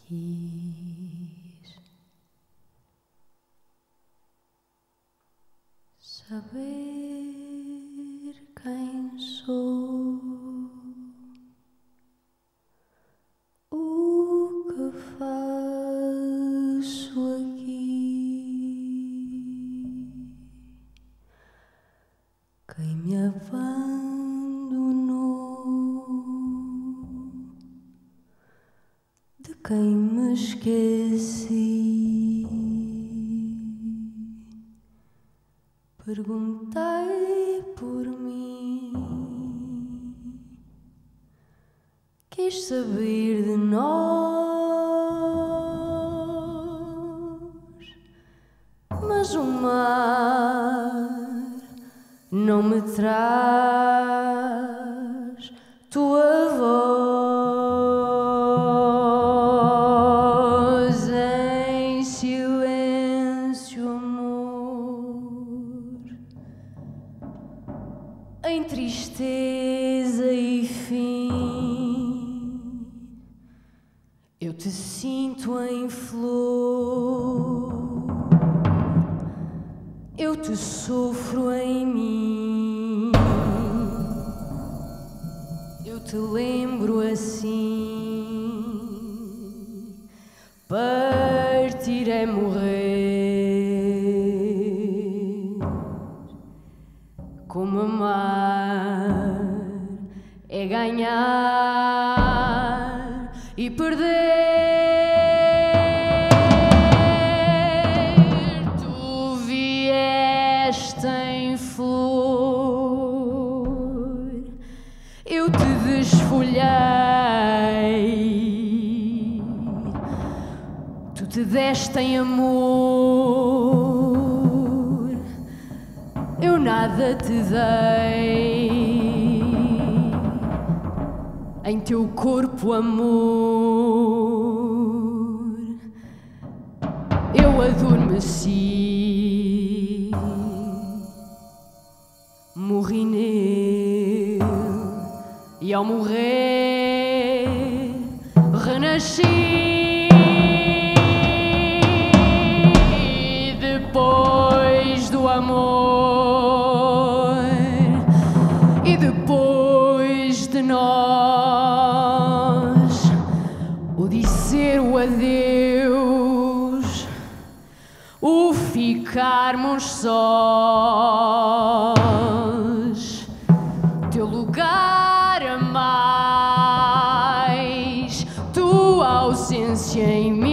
Quis saber quem sou, o que faço aqui, quem me abandonou, de quem me esqueci. Perguntei por mim, quis saber de nós, mas o mar não me traz tua voz em silêncio, amor, em tristeza e fim. Eu te sinto em flor, eu te sofro em mim, eu te lembro assim. Partir é morrer, como amar é ganhar e perder. Tu vieste em flor, eu te desfolhei, tu te deste em amor, eu nada te dei, em teu corpo, amor, eu adormeci, morri nele e ao morrer renasci. Depois do amor ficarmos sós. Teu lugar a mais, tua ausência em mim.